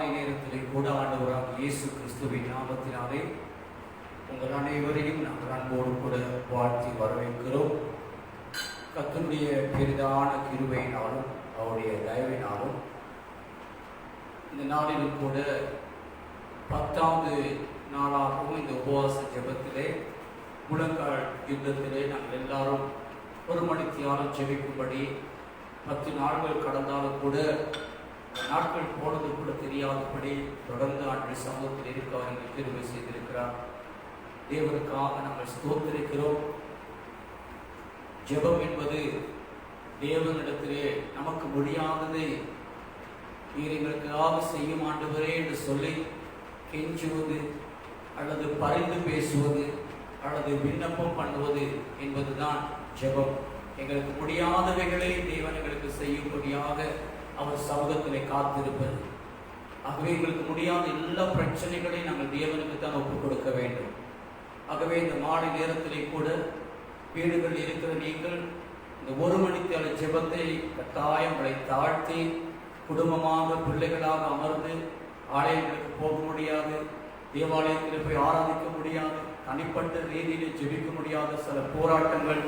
மாலை நேரத்திலே கூட ஆண்டவராக இயேசு கிறிஸ்துவின் நாமத்தினாலே உங்கள் அனைவரையும் நாங்கள் அன்போடு கூட வாழ்த்தி வரவேற்கிறோம். கர்த்தருடைய பெரிதான கிருபையினாலும் அவருடைய தயவினாலும் இந்த நாளிலும் கூட 10வது நாளாகவும் இந்த உபவாச ஜெபத்திலே முழங்கால் யுத்தத்திலே நாங்கள் எல்லாரும் ஒரு மணித்தியாலும் ஜெபிக்கும்படி 10 நாட்கள் கடந்தாலும் கூட நாட்கள் போனது கூட தெரியாதபடி தொடர்ந்து ஆண்டு சமூகத்தில் இருக்க அவர்கள் கிருபை செய்திருக்கிறார். தேவனுக்காக நாங்கள் ஸ்தோத்திரிக்கிறோம். ஜெபம் என்பது தேவனிடத்திலே நமக்கு முடியாததை நீர் எங்களுக்காக செய்யும் ஆண்டவரே என்று சொல்லி கெஞ்சுவது அல்லது பரிந்து பேசுவது அல்லது விண்ணப்பம் பண்ணுவது என்பதுதான் ஜெபம். எங்களுக்கு முடியாதவைகளை தேவன் எங்களுக்கு செய்யும்படியாக அவர் சமூகத்திலே காத்திருப்பது. ஆகவே எங்களுக்கு முடியாத எல்லா பிரச்சனைகளையும் நாங்கள் தேவனுக்கு தான் ஒப்புக் கொடுக்க வேண்டும். ஆகவே இந்த மாலை நேரத்திலே கூட வீடுகள் இருக்கிற நீங்கள் இந்த ஒரு மணிக்கால ஜெபத்தை கட்டாயங்களை தாழ்த்தி குடும்பமாக பிள்ளைகளாக அமர்ந்து ஆலயங்களுக்கு போக முடியாது, தேவாலயத்தில் போய் ஆராதிக்க முடியாது, தனிப்பட்ட ரீதியில் ஜெபிக்க முடியாத சில போராட்டங்கள்,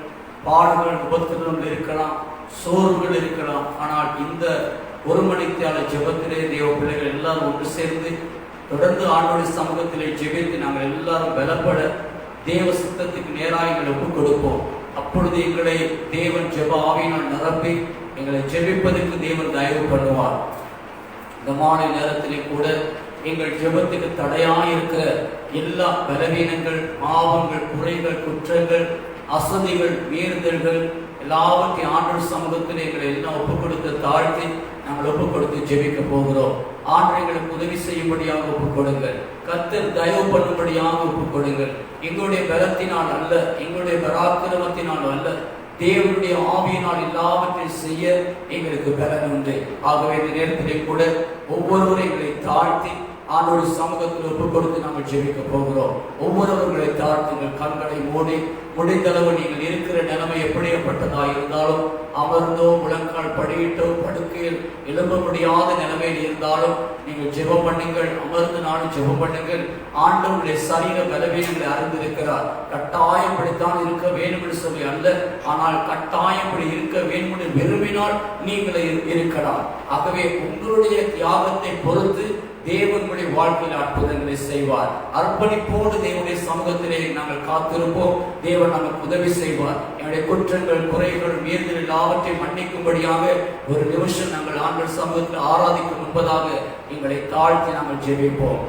பாடுகள், உபத்திரங்கள் இருக்கலாம், சோர்வுகள் இருக்கலாம். ஆனால் இந்த ஒரு மணிக்கால ஜெபத்திலே தேவ பிள்ளைகள் எல்லாரும் ஒன்று சேர்ந்து தொடர்ந்து ஆண்டவருடைய சமூகத்திலே ஜெபித்து நாங்கள் எல்லாரும் பலப்பட தேவ சித்தத்துக்கு நேராக எங்களை ஒப்புக் கொடுப்போம். அப்பொழுது எங்களை தேவன் ஜெப ஆவியினால் நிரப்பி எங்களை ஜெபிப்பதற்கு தேவன் தயவு பண்ணுவார். இந்த மாலை நேரத்திலே கூட எங்கள் ஜெபத்துக்கு தடையாயிருக்கிற எல்லா பலவீனங்கள், பாவங்கள், குறைகள், குற்றங்கள், அசதிகள், மீறுதல்கள் எல்லாவற்றையும் ஆண்டவர் சமூகத்தில் எங்களை எல்லாம் ஒப்புக் கொடுத்து தாழ்த்தி நாங்கள் ஒப்புக் கொடுத்து ஜெபிக்க போகிறோம். ஆண்டவர் எங்களுக்கு உதவி செய்யும்படியாக ஒப்புக் கொடுங்கள். கர்த்தர் தயவு பண்ணும்படியாக ஒப்புக் கொடுங்கள். எங்களுடைய பலத்தினால் அல்ல, எங்களுடைய பராக்கிரமத்தினால் அல்ல, தேவனுடைய ஆவியினால் எல்லாவற்றையும் செய்ய எங்களுக்கு பலன் உண்டு. ஆகவே இந்த நேரத்திலே கூட ஒவ்வொருவரும் எங்களை தாழ்த்தி ஆண்டவருடைய சமூகத்தில் ஒப்புக் கொடுத்து நாங்கள் ஜெபிக்க போகிறோம். ஒவ்வொருவர்களை தாழ்த்துங்கள், கண்களை மூடி முடிந்தளவு நீங்கள் இருக்கிற நிலைமை எப்படிப்பட்டதாக இருந்தாலும் அமர்ந்தோ முழங்கால் படியிட்டோ படுக்கையில் எழும்ப முடியாத நிலைமையில் இருந்தாலும் நீங்கள் ஜெபம் பண்ணுங்கள். அமர்ந்து நானும் ஜெபம் பண்ணுங்கள். ஆண்டவருடைய சரீர பலவீனங்களை அறிந்திருக்கிறார். கட்டாயப்படித்தான் இருக்க வேண்டும் என்று சொல்லி அல்ல, ஆனால் கட்டாயப்படி இருக்க வேண்டும் என்று விரும்பினால் நீங்கள் இருக்கலாம். ஆகவே உங்களுடைய தியாகத்தை பொறுத்து தேவனுடைய வாழ்க்கையில் அற்புதங்களை செய்வார். அர்ப்பணிப்போடு தேவனுடைய சமூகத்திலே நாங்கள் காத்திருப்போம். தேவன் நமக்கு உதவி செய்வார். என்னுடைய குற்றங்கள், குறைகள், மீறுதல் எல்லாவற்றையும் மன்னிக்கும்படியாக ஒரு நிமிஷம் நாங்கள் ஆண்டவர் சமூகத்தில் ஆராதிக்கும் முன்பதாக எங்களை தாழ்த்தி நாங்கள் ஜெபிப்போம்.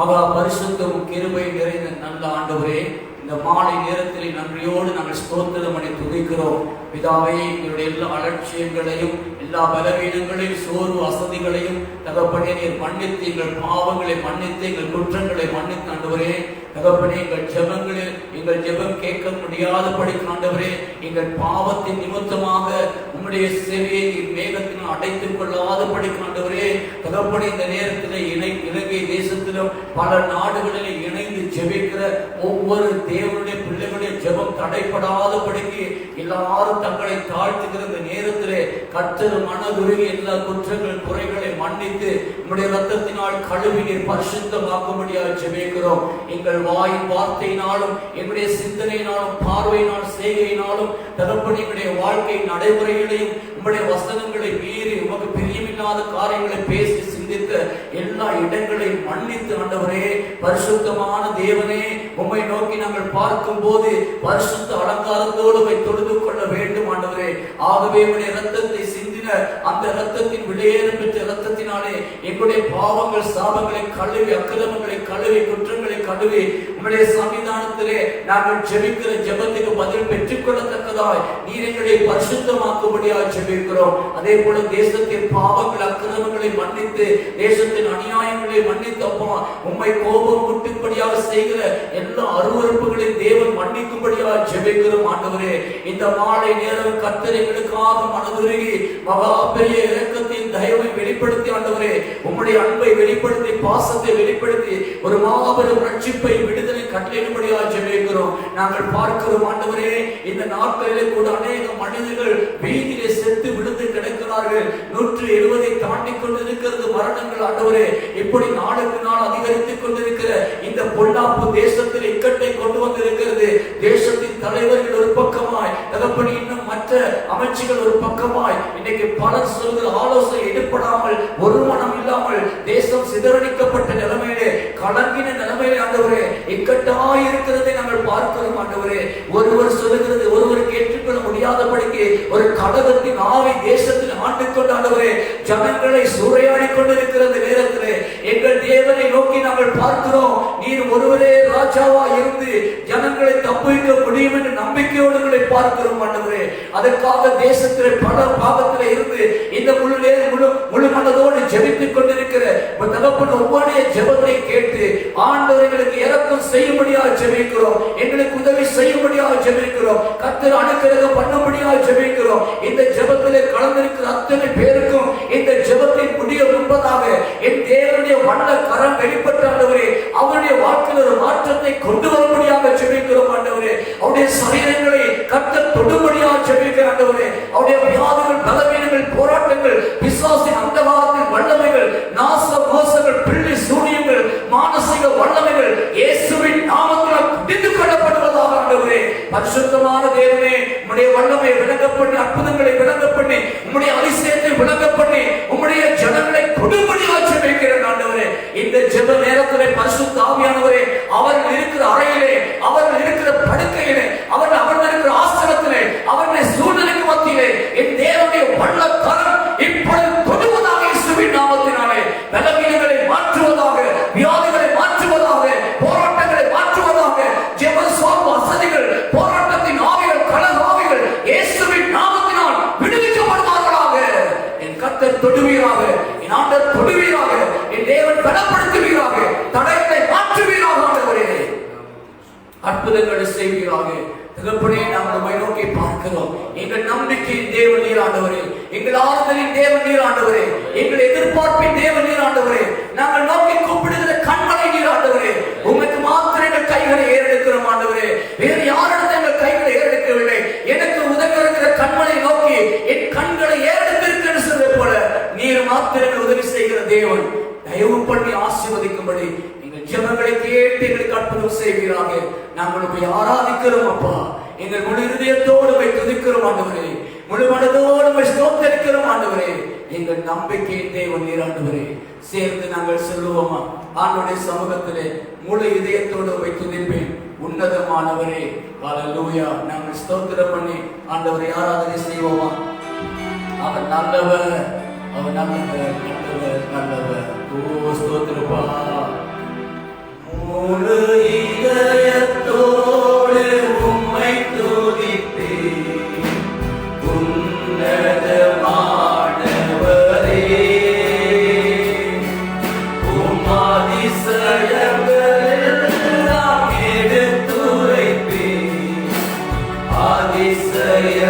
மகா பரிசுத்தமும் கிருபை நிறைந்த நல்ல ஆண்டவரே, இந்த மாலை நேரத்தில் நன்றியோடு நாங்கள் ஸ்தோத்திரம் பண்ணி துதிக்கிறோம். பிதாவே, எங்களுடைய எல்லா அலட்சியங்களையும், எல்லா பலவீனங்களையும், சோர்வு, அசதிகளையும் தகப்பனே நீர் மன்னித்து, எங்கள் பாவங்களை மன்னித்து, எங்கள் குற்றங்களை மன்னித்து ஆண்டவரே, தகப்பனே எங்கள் ஜெபம் கேட்க முடியாதபடி ஆண்டவரே, எங்கள் பாவத்தின் நிமித்தமாக உம்முடைய செவியை மேகத்தினால் அடைத்துக் கொள்ளாதபடி ஆண்டவரே, தகப்பனே இந்த நேரத்தில் இலங்கை தேசத்திலும் பல நாடுகளில் இணைந்து ஜெபிக்கிற ஒவ்வொரு தேவனுடைய பிள்ளைகளுடைய ஜெபம் தடைப்படாதபடிக்கு எல்லாரும் தங்களை தாழ்த்துகிற இந்த நேரத்திலே கர்த்தர் மனதுருகி எல்லா குற்றங்கள், குறைகளை மன்னித்து உம்முடைய ரத்தத்தினால் கழுவி நீர் பரிசுத்தமாக்கும்படியாக ஜெபிக்கிறோம். எங்கள் வாயின் வார்த்தையினாலும், எங்களுடைய சிந்தனையினாலும், பார்வையினாலும், செய்கையினாலும் தகப்பனே எங்களுடைய வாழ்க்கை நடைமுறைகளையும் உம்முடைய வசனங்களை மீறி உமக்கு பிரியமில்லாத காரியங்களை பேசி சிந்தித்த எல்லா இடங்களையும் மன்னித்து ஆண்டவரே, பரிசுத்தமான தேவனே, உம்மை நோக்கி நாங்கள் பார்க்கும் போது பரிசுத்த அலங்காரத்தோடு தொழுது கொள்ள வேண்டும் ஆண்டவரே. ஆகவே உம்முடைய ரத்தத்தை சிந்தின அந்த ரத்தத்தின் விலையேற பெற்ற ரத்தத்தினாலே எங்களுடைய பாவங்கள், சாபங்களை கழுவி, அக்கிரமங்களை கழுவி, குற்றங்களை கழுவி உம்முடைய சன்னிதானத்திலே நாங்கள் ஜெபிக்கிற ஜெபத்துக்கு பதில் பெற்றுக்கொள்ளத்தக்கதாய் நீர் எங்களை பரிசுத்தமாக்கும்படியாக ஜெபிக்கிறோம். அதே போல தேசத்தின் பாவங்கள், அக்கிரமங்களை மன்னித்து, தேசத்தின் அநியாயங்களை மன்னித்து அப்பா உம்மை கோபம் முட்டும்படியாக செய்கிற எல்லா அருவருப்புகளையும் தேவன் மன்னிக்கும்படியாக ஜெபிக்கிறோம் ஆண்டவரே. இந்த மாலை நேரம் கர்த்தர் எங்களுக்காக மனதுருகி மகா பெரிய இரக்கத்தின் தயவை வெளிப்படுத்தி ஆண்டவரே, உம்முடைய அன்பை வெளிப்படுத்தி, பாசத்தை வெளிப்படுத்தி ஒரு மாபெரும் ரட்சிப்பை, விடுதலை கட்டளையிடும்படியாக ஜெபிக்கிறோம். நாங்கள் பார்க்கிறோம் ஆண்டவரே, இந்த நாட்களிலே கூட அநேக மனிதர்கள் வீதியிலே செத்து விழுந்து கிடக்கிறார்கள். சொன்னார்கள் 170 தாண்டி கொண்டிருக்கிறது மரணங்கள் ஆண்டவரே. இப்படி நாளுக்கு நாள் அதிகரித்துக் கொண்டிருக்கிற இந்த பொல்லாப்பு தேசத்தில் இக்கட்டை கொண்டு வந்திருக்கிறது. தேசத்தின் தலைவர்கள் ஒரு பக்கமாய், தகப்பனே இன்னும் மற்ற அமைச்சுகள் ஒரு பக்கமாய், இன்னைக்கு பலர் சொல்கிற ஆலோசனை எடுப்படாமல், ஒரு மனம் இல்லாமல் தேசம் சிதறடிக்கப்பட்ட நிலைமையிலே, கலங்கின நிலைமையிலே ஆண்டவரே இக்கட்டாய் இருக்கிறதை நாங்கள் பார்க்கிறோம் ஆண்டவரே. ஒருவர் சொல்லுகிறது ஒருவருக்கு ஏற்றுக்கொள்ள முடியாதபடிக்கு ஒரு கடகத்தின் ஆவி தேசத்தில் ஆண்டு கொண்டு ஆண்டவரே ஜனங்களை சூறையாடி கொண்டிருக்கிறது நேரத்திலே எங்கள் தேவனை நோக்கி நாங்கள் பார்க்கிறோம். நீர் ஒருவரே ராஜாவா இருந்து ஜனங்களை தப்பிக்க முடியும் என்று நம்பிக்கையோடு பார்க்கிறோம் ஆண்டவரே. அதற்காக தேசத்திலே பல பாகத்திலே இருந்து இந்த முழு மனதோடு ஜெபித்துக் கொண்டிருக்கிற தகப்பன் ஒவ்வொரு ஜெபத்தை கேட்டு ஆண்டவர் எங்களுக்கு இரக்கம் செய்யும்படியாக ஜெபிக்கிறோம், எங்களுக்கு உதவி செய்யும்படியாக ஜெபிக்கிறோம், கர்த்தர் அனுக்கிரகம் பண்ணும்படியாக ஜெபிக்கிறோம். இந்த ஜெபத்திலே கலந்திருக்கிற அத்தனை பேருக்கும் இந்த ஜெபத்தின் முடிய முன்பதாக என் தேவனுடைய வண்ண கரம் வெளிப்பட்ட ஆண்டவரே அவருடைய வாழ்க்கையில் ஒரு மாற்றத்தை கொண்டு வரும்படியாக ஜெபிக்கிறோம் ஆண்டவரே. அவருடைய சரீரங்களை கர்த்தர் தொடும்படியாக ஜெபிக்கிற ஆண்டவரே. அவருடைய வியாதிகள், பலவீனங்கள், போராட்டங்கள், பிசாசின் அந்தகாரத்தின் வல்லமைகள், நாச மோசங்கள், பிள்ளை சூனியங்கள், மானசீக வல்லமைகள் இயேசுவின் நாமத்தில் பிடித்து கொள்ளப்படுவதாக ஆண்டவரே. பரிசுத்தமான தேவனே உம்முடைய வல்லமையை விளங்க பண்ணி, அற்புதங்களை விளங்க பண்ணி, உம்முடைய அதிசயத்தை விளங்க பண்ணி, உம்முடைய ஜனங்களை கொடும்படியாக ஜெபிக்கிற ஆண்டவரே. இந்த ஜெப நேரத்திலே பரிசுத்த ஆவியானவரே அவர்கள் இருக்கிற அறையிலே, அவர்கள் இருக்கிற படுக்கையிலே, அவர்கள் அமர்ந்திருக்கிற ஆசனத்திலே, அவர்களுடைய சூழ்நிலைக்கு மத்தியிலே என் தேவனுடைய வல்ல கரம் இப்பொழுது தொடுவதாக இயேசுவின் நாமத்தினாலே பலவீனங்களை மாற்றுவதாக, வியாதிகளை மாற்றுவதாக, போராட்டங்களை மாற்றுவதாக, ஜெப சுவாப வசதிகள், போராட்டத்தின் ஆவிகள், கலக ஆவிகள் இயேசுவின் நாமத்தினால் விடுவிக்கப்படுவார்களாக. என் கர்த்தர் தொடுவீராக, என் ஆண்டவர் தொடுவீராக, என் தேவன் பலப்படுத்துவீராக, தடைகளை மாற்றுவீராக ஆண்டவரே. அற்புதங்களை செய்வீராக. தகப்பனே நாங்கள் உம்மை நோக்கி பார்க்கிறோம். எங்கள் நம்பிக்கையின் தேவன் நீர் ஆண்டவரே, எங்கள் ஆறுதலின் தேவன் நீர் ஆண்டவரே, எங்கள் எதிர்பார்ப்பின் தேவன் நீர் ஆண்டவரே, நாங்கள் நோக்கி கூப்பிடுகிற கண்மலை நீர் ஆண்டவரே. உமக்கு மாத்திரம் எங்கள் கைகளை ஏறெடுக்கிறோம் ஆண்டவரே, வேறு யாரிடத்தில் எங்கள் கைகளை ஏறெடுக்கவில்லை. எனக்கு உதவி இருக்கிற கண்மலை நோக்கி என் கண்களை ஏறெடுத்திருக்கிறேன் சொல்வது போல நீர் மாத்திரம் உதவி செய்கிற தேவன். தயவு பண்ணி ஆசீர்வதிக்கும்படி எங்கள் ஜெபங்களை கேட்டு எங்களுக்கு அற்புதம் செய்வீராக. நாங்கள் உம்மை ஆராதிக்கிறோம் அப்பா. எங்கள் முழு இதயத்தோடு உம்மை துதிக்கிறோம் ஆண்டவரே, முழு மனதோடு உம்மை ஸ்தோத்திரிக்கிறோம் ஆண்டவரே. எங்கள் நம்பிக்கையின் தேவன் நீர் ஆண்டவரே. சேர்ந்து நாங்கள் சொல்லுவோமா? ஆண்டவருடைய சமூகத்திலே முழு இதயத்தோடு உம்மை துதிப்பேன் உன்னதமானவரே. ஹல்லேலூயா. நாங்கள் ஸ்தோத்திரம் பண்ணி ஆண்டவரை ஆராதனை செய்வோமா? அவர் நல்லவர், அவர் நல்லவர், நல்லவர், நல்லவர். ஓ ஸ்தோத்திரப்பா. முழு இதயத்தோடு உம்மை துதிப்பேன் உன்னதமானவரே. உம் அதிசயங்கள் எல்லாம் எடுத்துரைப்பேன் அதிசயமானவரே.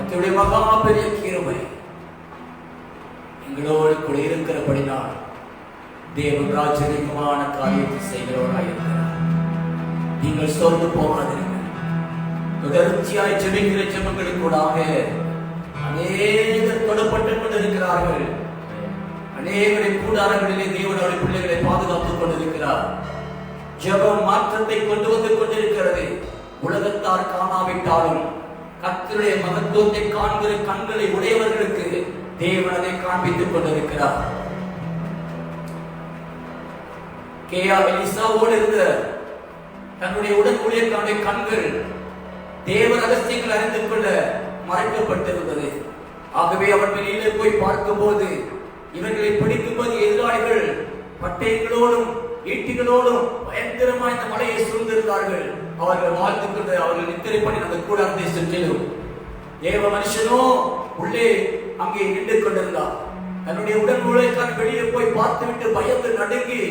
கர்த்தருடைய மகா பெரிய கிருபை எங்களோடு கூட இருக்கிறபடினால் தேவன் ராஜரீகமான காரியத்தை செய்கிறவராய் இருக்கிறார். நீங்கள் சோர்ந்து போகாதீர்கள். தொடர்ச்சியாய் ஜெபிக்கிற ஜெபங்களுக்கூடாக அநேகர் தொடப்பட்டுக் கொண்டிருக்கிறார்கள். அநேகரின் கூடாரங்களிலே தேவனுடைய பிள்ளைகளை பாதுகாத்துக் கொண்டிருக்கிறார். ஜெபம் மாற்றத்தை கொண்டு வந்து கொண்டிருக்கிறது. உலகத்தார் காணாவிட்டாலும் கர்த்தருடைய மகத்துவத்தை காண்கிற கண்களை உடையவர்களுக்கு தேவன் அதை காண்பித்துக் கொண்டிருக்கிறார். எலிசாவோடு இருந்த தன்னுடைய உடன் ஊழியர்களுடைய கண்கள் தேவ ரகசியங்கள் அறிந்து கொள்ள மறைக்கப்பட்டிருந்தது. ஆகவே அவன் வெளியிலே போய் பார்க்கும்போது இவர்களை பிடிக்கும்போது எதிராளிகள் பட்டயங்களோடும் ஈட்டிகளோடும் பயங்கரமாக இந்த மலையை சூழ்ந்திருந்தார்கள். அவர்கள் வாழ்ந்து கொண்டு அவர்கள் நித்திரை பண்ணி அந்த கூடாரத்தை சென்றிலும் தேவ மனுஷனோ உள்ளே அங்கே நின்று கொண்டிருந்தார். தன்னுடைய உடன் ஊழியக்காரன் வெளியே போய் பார்த்துவிட்டு பயந்து நடுங்கி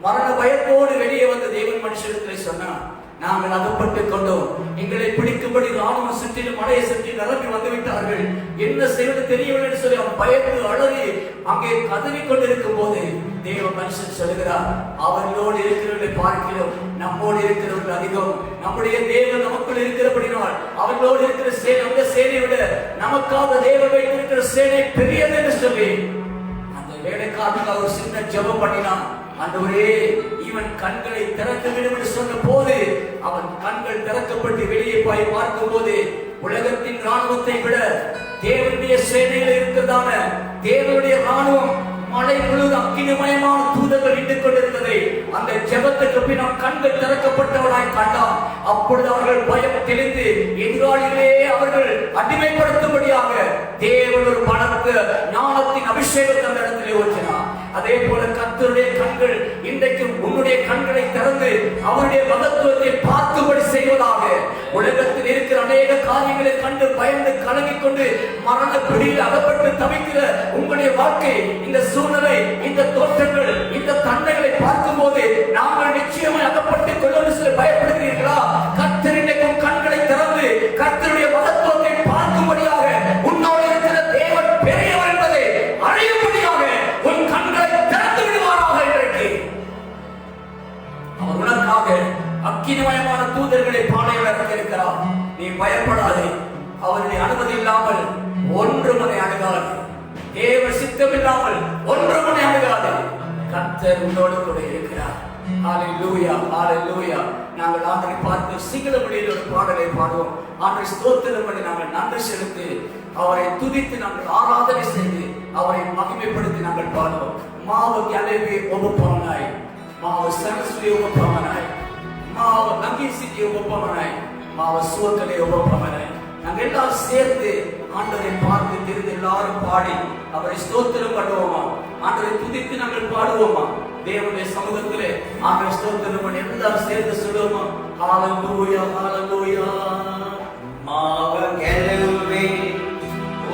மரண பயத்தோடு வெளியே வந்த தேவன் மனுஷனிடத்தில் சொன்னார், நாங்கள் அகப்பட்டுக் கொண்டோம். எங்களை பிடிக்கும்படி ராணுவம் சுற்றிலும் மலையை சுற்றி நிரம்பி வந்துவிட்டார்கள். என்ன செய்வது தெரியவில்லை என்று சொல்லி அவன் பயந்து அழகி அங்கே கதறி கொண்டிருக்கும் போது தேவ மனுஷன் சொல்லுகிறார், அவர்களோடு இருக்கிறவர்களை பார்க்கிறோம், நம்மோடு இருக்கிறவர்கள் அதிகம். நம்முடைய தேவன் நமக்குள் இருக்கிறபடினால் அவர்களோடு இருக்கிற சேனை, அந்த சேனையை விட நமக்காக தேவன் வைத்திருக்கிற சேனை பெரியது என்று சொல்லி அந்த வேலைக்காரனுக்கு ஒரு சின்ன ஜெபம் பண்ணினான். ஆண்டவரே, இவன் கண்களை திறக்க வேண்டும் என்று சொன்ன போது அவன் கண்கள் திறக்கப்பட்டு வெளியே போய் பார்க்கும் போது உலகத்தின் ராணுவத்தை விட தேவனுடைய சேனையில் இருக்கிறதான தேவனுடைய ராணுவம் மலை முழுவதும் அக்கினிமயமான தூதர்கள் நின்று கொண்டிருந்ததை அந்த ஜெபத்துக்கு பின் கண்கள் திறக்கப்பட்டவனாய் கண்டான். அப்பொழுது அவர்கள் பயம் தெளிந்து எதிராளிகளே அவர்கள் அடிமைப்படுத்தும்படியாக தேவன் ஒரு பலத்த ஞானத்தின் அபிஷேகத்தை அந்த இடத்திலே ஊற்றினார். அதே போல கர்த்தருடைய கண்கள் இன்றைக்கு உன்னுடைய கண்களை திறந்து அவருடைய மகத்துவத்தை பார்க்கும்படி செய்வதாக. உலகத்தில் இருக்கிற அநேக காரியங்களை கண்டு பயந்து கலங்கிக் கொண்டு மரண பிடியில் அகப்பட்டு தவிக்கிற உங்களுடைய வாழ்க்கை, இந்த சூழ்நிலை, இந்த தோற்றங்கள், இந்த தன்மைகளை பார்க்கும் போது நாங்கள் நிச்சயமாக அகப்பட்டுக் கொள்ளும் சில பயப்படுகிறீர்களா? கர்த்தர் இன்றைக்கும் கண்களை திறந்து கர்த்தருடைய மகத்துவத்தை பார்க்கும்படியாக உன்னோடு இருக்கிற தேவன் பெரியவர் என்பதை அறியும்படியாக உன் கண்களை திறந்து விடுவாராக. இன்றைக்கு அவர் உனக்காக அக்கினிமயமான தூதர்களை பாளையம் இறக்கியிருக்கிறார். நீ பயப்படாதே. அவருடைய அனுமதி இல்லாமல் ஒன்றும் அதை அணுகாது. தேவ சித்தம் இல்லாமல் ஒன்றும் அதை அணுகாது. கர்த்தர் உன்னோடு கூட இருக்கிறார். ஹalleluya, ஹalleluya. நாங்கள் ஆண்டவரை பார்த்து சிங்கள மொழியில் ஒரு பாடலை பாடுவோம். ஆண்டவரை ஸ்தோத்திரம் பண்ணி நாங்கள் நன்றி செலுத்தி அவரை துதித்து நாங்கள் ஆராதனை செய்து அவரை மகிமைப்படுத்தி நாங்கள் பாடுவோம். மாவ கலவே ஒபப்பவனாய், மாவ சரஸ்வதி ஒபப்பவனாய், மாவ நங்கீசிக்கு ஒபப்பவனாய், மாவ சுவக்கலை ஒபப்பவனாய். நாங்கள் எல்லாரும் சேர்ந்து ஆண்டவரை பார்த்து தெரிந்து எல்லாரும் பாடி அவரை ஸ்தோத்திரம் பண்ணுவோமா? ஆண்டவரை துதித்து நாங்கள் பாடுவோமா? தேவனுடைய சமூகத்திலே ஆண்டவரை ஸ்தோத்திரம் பண்ணி எல்லாரும் சேர்ந்து சொல்லுவோமா? ஹalleluya, ஹalleluya. மாவ கலவே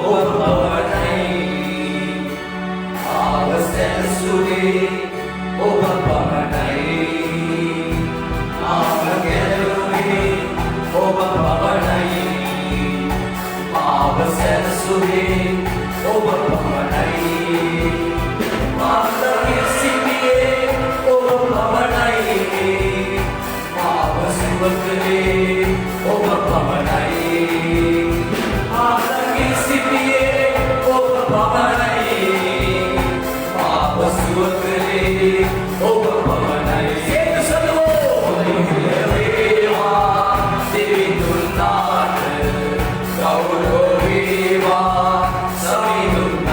ஒபப்பவனாய், மாவ சரஸ்வதி ஒபப்பவனாய், மாவ கலவே ஒபப்பவனாய், மாவ சரஸ்வதி ஒபப்பவனாய், மாவ சிபியே ஒபப்பவனாய், மாவ சுவக்கலே ஒபப்பவனாய், மாவ சிபியே ஒபப்பவனாய், மாவ சுவக்கலே ஒபப்பவனாய். சேர்ந்து சொல்லுவோம். தேவா தேவிதுன்னார் கௌரவேவா சமிதும்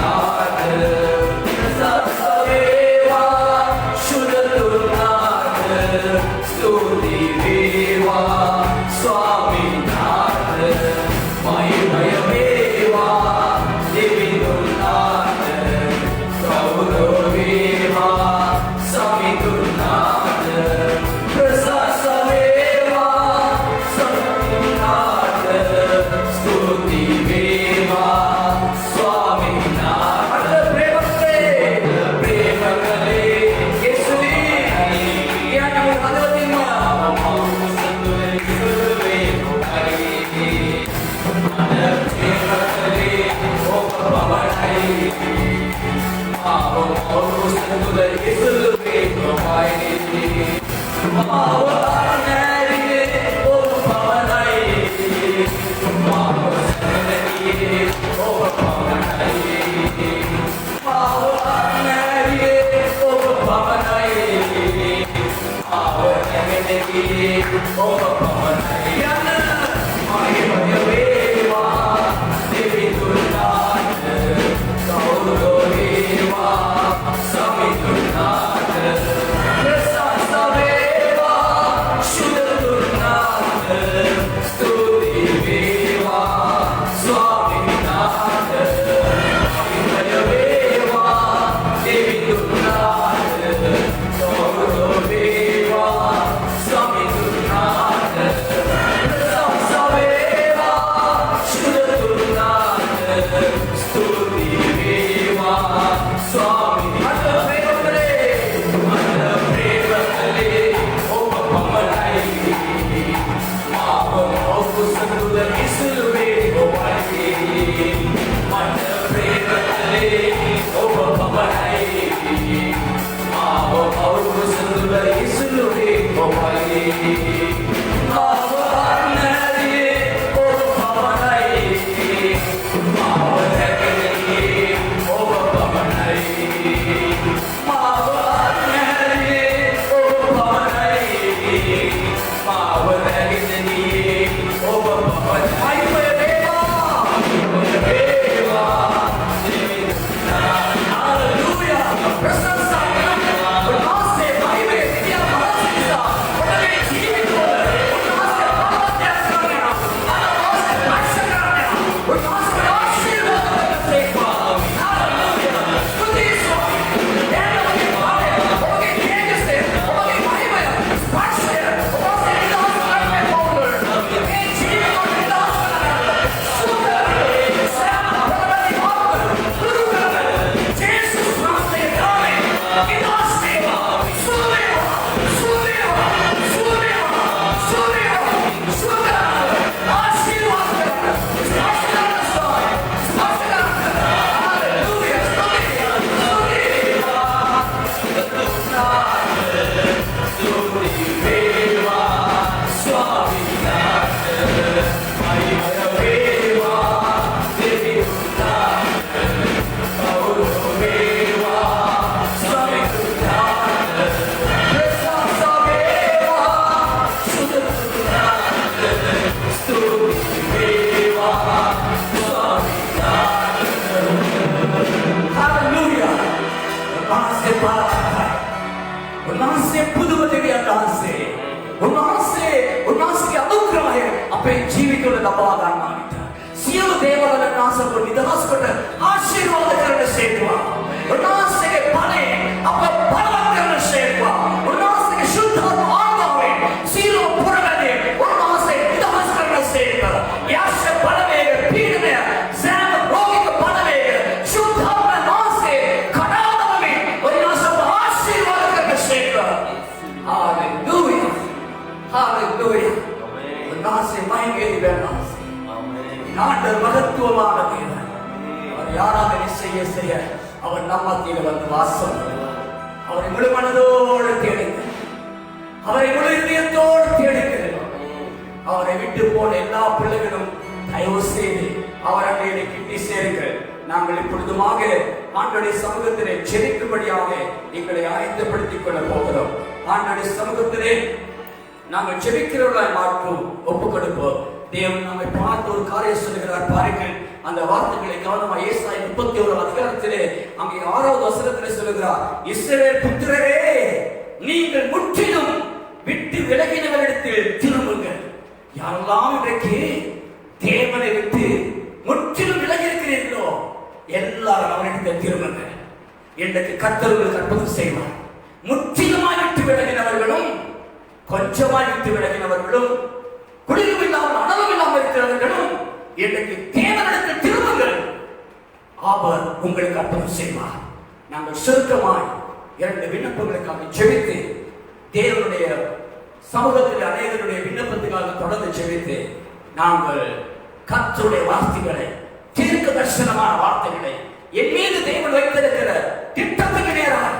தீர்க்க தரிசனமான வார்த்தைகளை என் மீது தேவன் வைத்திருக்கிற திட்டத்துக்கு நேராக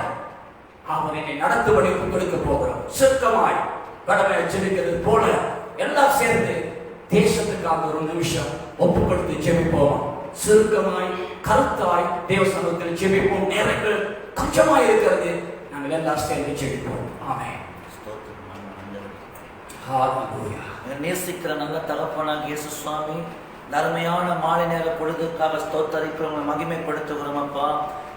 ஒப்பு கொடுத்து ஜெபிப்போம். சுருக்கமாய் கருத்தாய் தேவ சமூகத்தில் ஜெபிப்போம். நேரங்கள் கொஞ்சமாய் இருக்கிறது. நாங்கள் எல்லாம் சேர்ந்து ஜெபிப்போம். ஆமென். ஹalleluya. நேசிக்கிற நல்ல தகப்பனாகிய இயேசு சுவாமி, நன்மையான மாலை நேர பொழுதுக்காக ஸ்தோத்தரிக்கிறோம், மகிமைப்படுத்துகிறோம் அப்பா.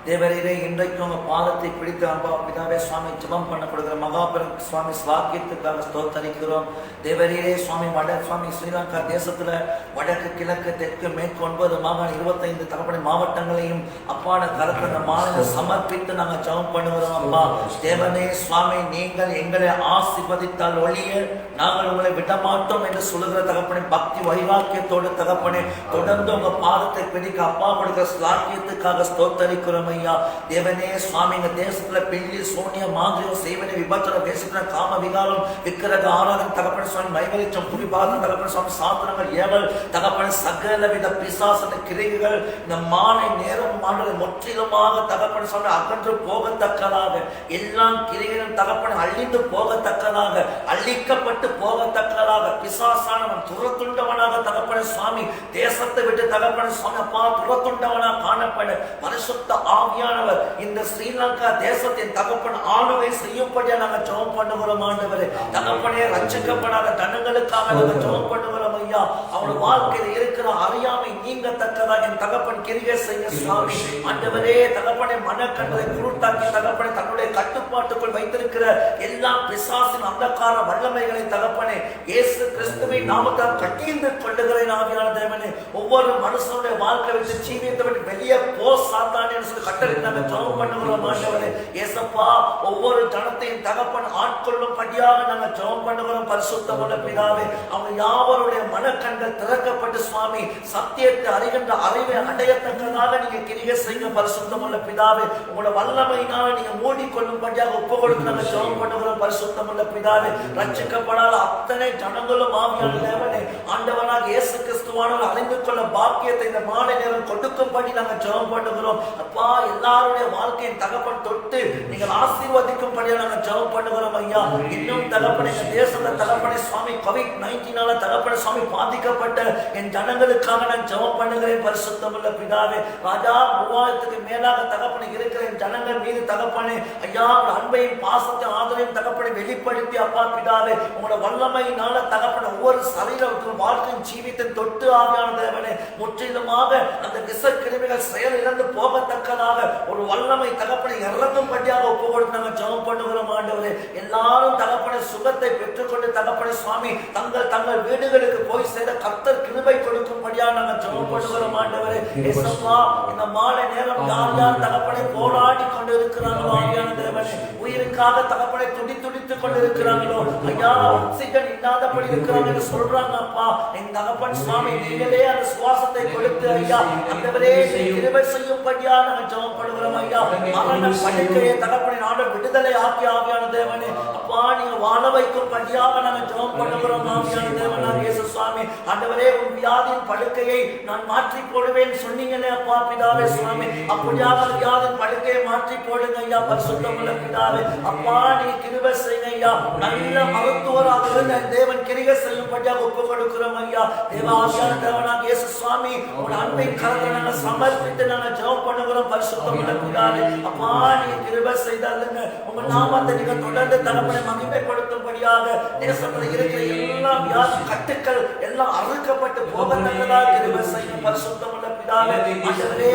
தேவரீரே, இன்றைக்கு உங்க பாதத்தை பிடித்து அம்பா பிதாவே சுவாமி ஜெபம் பண்ணப்படுகிற மகாபெரும் சுவாமி ஸ்வாக்கியத்துக்காக ஸ்தோத்தரிக்கிறோம். தேவரீரே சுவாமி, சுவாமி ஸ்ரீலங்கா தேசத்துல வடக்கு கிழக்கு தெற்கு மேற்கு 9 மாகாண 25 தகப்பனை மாவட்டங்களையும் அப்பாட கருத்த மாநில சமர்ப்பித்து நாங்கள் ஜெபம் பண்ணுகிறோம் அப்பா. தேவனே சுவாமி, நீங்கள் எங்களை ஆசீர்வதித்தால் ஒழிய நாங்கள் உங்களை விடமாட்டோம் என்று சொல்லுகிற தகப்பனை பக்தி வைராக்கியத்தோடு தகப்பனை தொடர்ந்து உங்க பாதத்தை பிடிக்க அப்பா கொடுக்கிற ஸ்லாக்கியத்துக்காக ஸ்தோத்தரிக்கிறோம் ஐயா. தேவனே சுவாமி, எங்க தேசத்துல பெண்ணி சோனிய மாதிரியும் செய்வனை விபத்துல தேசத்துல காம விகாரம் விக்கிரக ஆராதனை தகப்பன சுவாமி மைவலிச்சம் புரிபாதம் தகப்பன சுவாமி சாத்திரங்கள் ஏவல் தகப்பன சகல வித பிசாசன கிரைகள் இந்த மாலை நேரம் மாண்டலை முற்றிலுமாக தகப்பன சுவாமி அகன்று போகத்தக்கதாக எல்லா கிரைகளும் தகப்பன அழிந்து போகத்தக்கதாக அழிக்கப்பட்டு போகத்தக்கதாக பிசாசானவன் துரத்துண்டவனாக தகப்பன சுவாமி தேசத்தை விட்டு தகப்பன சுவாமி அப்பா துரத்துண்டவனாக காணப்பட பரிசுத்த ஆவியானவர் இந்த ஸ்ரீலங்கா தேசத்தின் தகப்பன் ஆளுகை செய்யும்படியா நாங்கள் ஜெபம் பண்ணுகிறோம் ஆண்டவரே. தகப்பனே, ரட்சிக்கப்படாத ஜனங்களுக்காக நாங்கள் ஜெபம் பண்ணுகிறோம் ஐயா. அவருடைய வாழ்க்கையில் இருக்கிற அறியாமை நீங்கத்தக்கதாக என் தகப்பன் கிரியை செய்ய சுவாமி. ஆண்டவரே, தகப்பனை மனக்கண்டதை குருட்டாக்கி தகப்பனை தன்னுடைய கட்டுப்பாட்டுக்குள் வைத்திருக்கிற எல்லா பிசாசின் அந்தகார வல்லமைகளை தகப்பனே இயேசு கிறிஸ்துவை நாமத்தால் கட்டிந்து கொள்ளுகிறேன் ஆவியான தேவனே. ஒவ்வொரு மனுஷனுடைய வாழ்க்கை விட்டு ஜீவியத்தை விட்டு வெளியே போ சாத்தானே கட்டளை நாங்கள் ஜெபம் பண்ணுகிறோம் ஆண்டவரே. இயேசப்பா, ஒவ்வொரு ஜனத்தையும் தகப்பன் ஆட்கொள்ளும் படியாக நாங்கள் ஜெபம் பண்ணுகிறோம் பரிசுத்தமுள்ள பிதாவே. அவங்க யாவருடைய மனக்கண்கள் திறக்கப்பட்டு சுவாமி சத்தியத்தை அறிகின்ற அறிவை அடையத்தக்கதாக நீங்க கிரியை செய்ய பரிசுத்தமுள்ள பிதாவே. உங்களோட வல்லமையினால நீங்க மூடிக்கொள்ளும் படியாக ஒப்பு கொடுத்து நாங்கள் ஜெபம் பண்ணுகிறோம் பரிசுத்தமுள்ள பிதாவே. ரட்சிக்கப்படாத அத்தனை ஜனங்களும் ஆவியான தேவனே ஆண்டவனாக இயேசு கிறிஸ்துவானவர் அறிந்து கொள்ள பாக்கியத்தை இந்த மாலை நேரம் கொடுக்கும்படி நாங்கள் ஜெபம் பண்ணுகிறோம் அப்பா. எல்லாருடைய வாழ்க்கையின் தகப்பன் தொட்டு நீங்கள் ஆசீர்வதிக்கும்படியா நாங்கள் ஜெபம் பண்ணுகிறோம் ஐயா. இன்னும் தகப்பனை எங்க தேசத்தை தகப்பனை சுவாமி COVID-19 தகப்பனை சுவாமி பாதிக்கப்பட்ட என் ஜனங்களுக்காக நான் ஜெபம் பண்ணுகிறேன் பரிசுத்தமுள்ள பிதாவே. ராஜா, 3000க்கு மேலாக தகப்பனை இருக்கிற என் ஜனங்கள் மீது தகப்பனை ஐயா அன்பையும் பாசத்தையும் ஆதரவையும் தகப்பனை வெளிப்படுத்தி அப்பா பிதாவே உங்களோட வல்லமையினால தகப்பனை ஒவ்வொரு சரீரத்தின் வாழ்க்கையின் ஜீவித்தை தொட்டு ஆவியான தேவனே முற்றிலுமாக அந்த விச கிருமிகள் செயல் இழந்து போகத்தக்கதாக ஒரு வல்லமை தகப்பனை இறங்கும்படியாக ஒப்பு கொடுத்து நாங்கள் ஜெபம் பண்ணுகிறோம் ஆண்டவரே. எல்லாரும் தகப்பனை சுகத்தை பெற்றுக்கொண்டு தகப்பனை சுவாமி தங்கள் தங்கள் வீடுகளுக்கு போய் சேர கர்த்தர் கிருபை கொடுக்கும்படியாக நாங்கள் ஜெபம் பண்ணுகிறோம் ஆண்டவரே. இயேசுவா, இந்த மாலை நேரம் யார் யார் தகப்பனை போராடி கொண்டு இருக்கிறார்களோ ஆவியான தேவனே, உயிருக்காக தகப்பனை துடித்துடித்துக் கொண்டு இருக்கிறாங்களோ ஐயா, ஆக்சிஜன் இல்லாதபடி இருக்கிறாங்க என்று சொல்றாங்க அப்பா. என் தகப்பன் சுவாமி நீங்களே அந்த சுவாசத்தை கொடுத்து ஐயா அந்தவரே கிருபை செய்யும்படியா நாங்கள் ஜெபம் பண்ணுகிறோம் ஐயா. மரண படுக்கையை தகப்பனை நாடு விடுதலை ஆக்கி ஆவியான தேவனே அப்பா நீங்க வாழ வைக்கும் படியாக நாங்கள் ஜெபம் பண்ணுகிறோம் ஆவியான தேவனாக இயேசு சுவாமி. ஆண்டவரே, உன் வியாதியின் படுக்கையை நான் மாற்றி போடுவேன் சொன்னீங்களே அப்பா பிதாவே சுவாமி. அப்படியாக வியாதியின் படுக்கையை மாற்றி போடுங்க ஐயா பரிசுத்தமுள்ள பிதாவே. அப்பா நீ கிருபை செய்யுங்க ஐயா. நல்ல மருத்துவராக இருந்த தேவன் கிரியை செய்யும்படியாக ஒப்பு கொடுக்கிறோம் ஐயா. தேவ ஆவியான தேவனாக இயேசு சுவாமி உன் அன்பை கரத்தை நாங்கள் சமர்ப்பித்து நாங்கள் ஜெபம் பண்ணுகிறோம் பரிசுத்தமுள்ள பிதாவே. அப்பா நீ கிருபை செய்தாலுங்க உங்க நாமத்தை நீங்க தொடர்ந்து தகப்பனை மகிமைப்படுத்தும்படியாக தேசத்தில் இருக்கிற எல்லா வியாதி கட்டுக்கள் எல்லாம் அறுக்கப்பட்டு போகத்தக்கதாக கிருபை செய்யும் பரிசுத்தமுள்ள பிதாவே. ஆண்டவரே,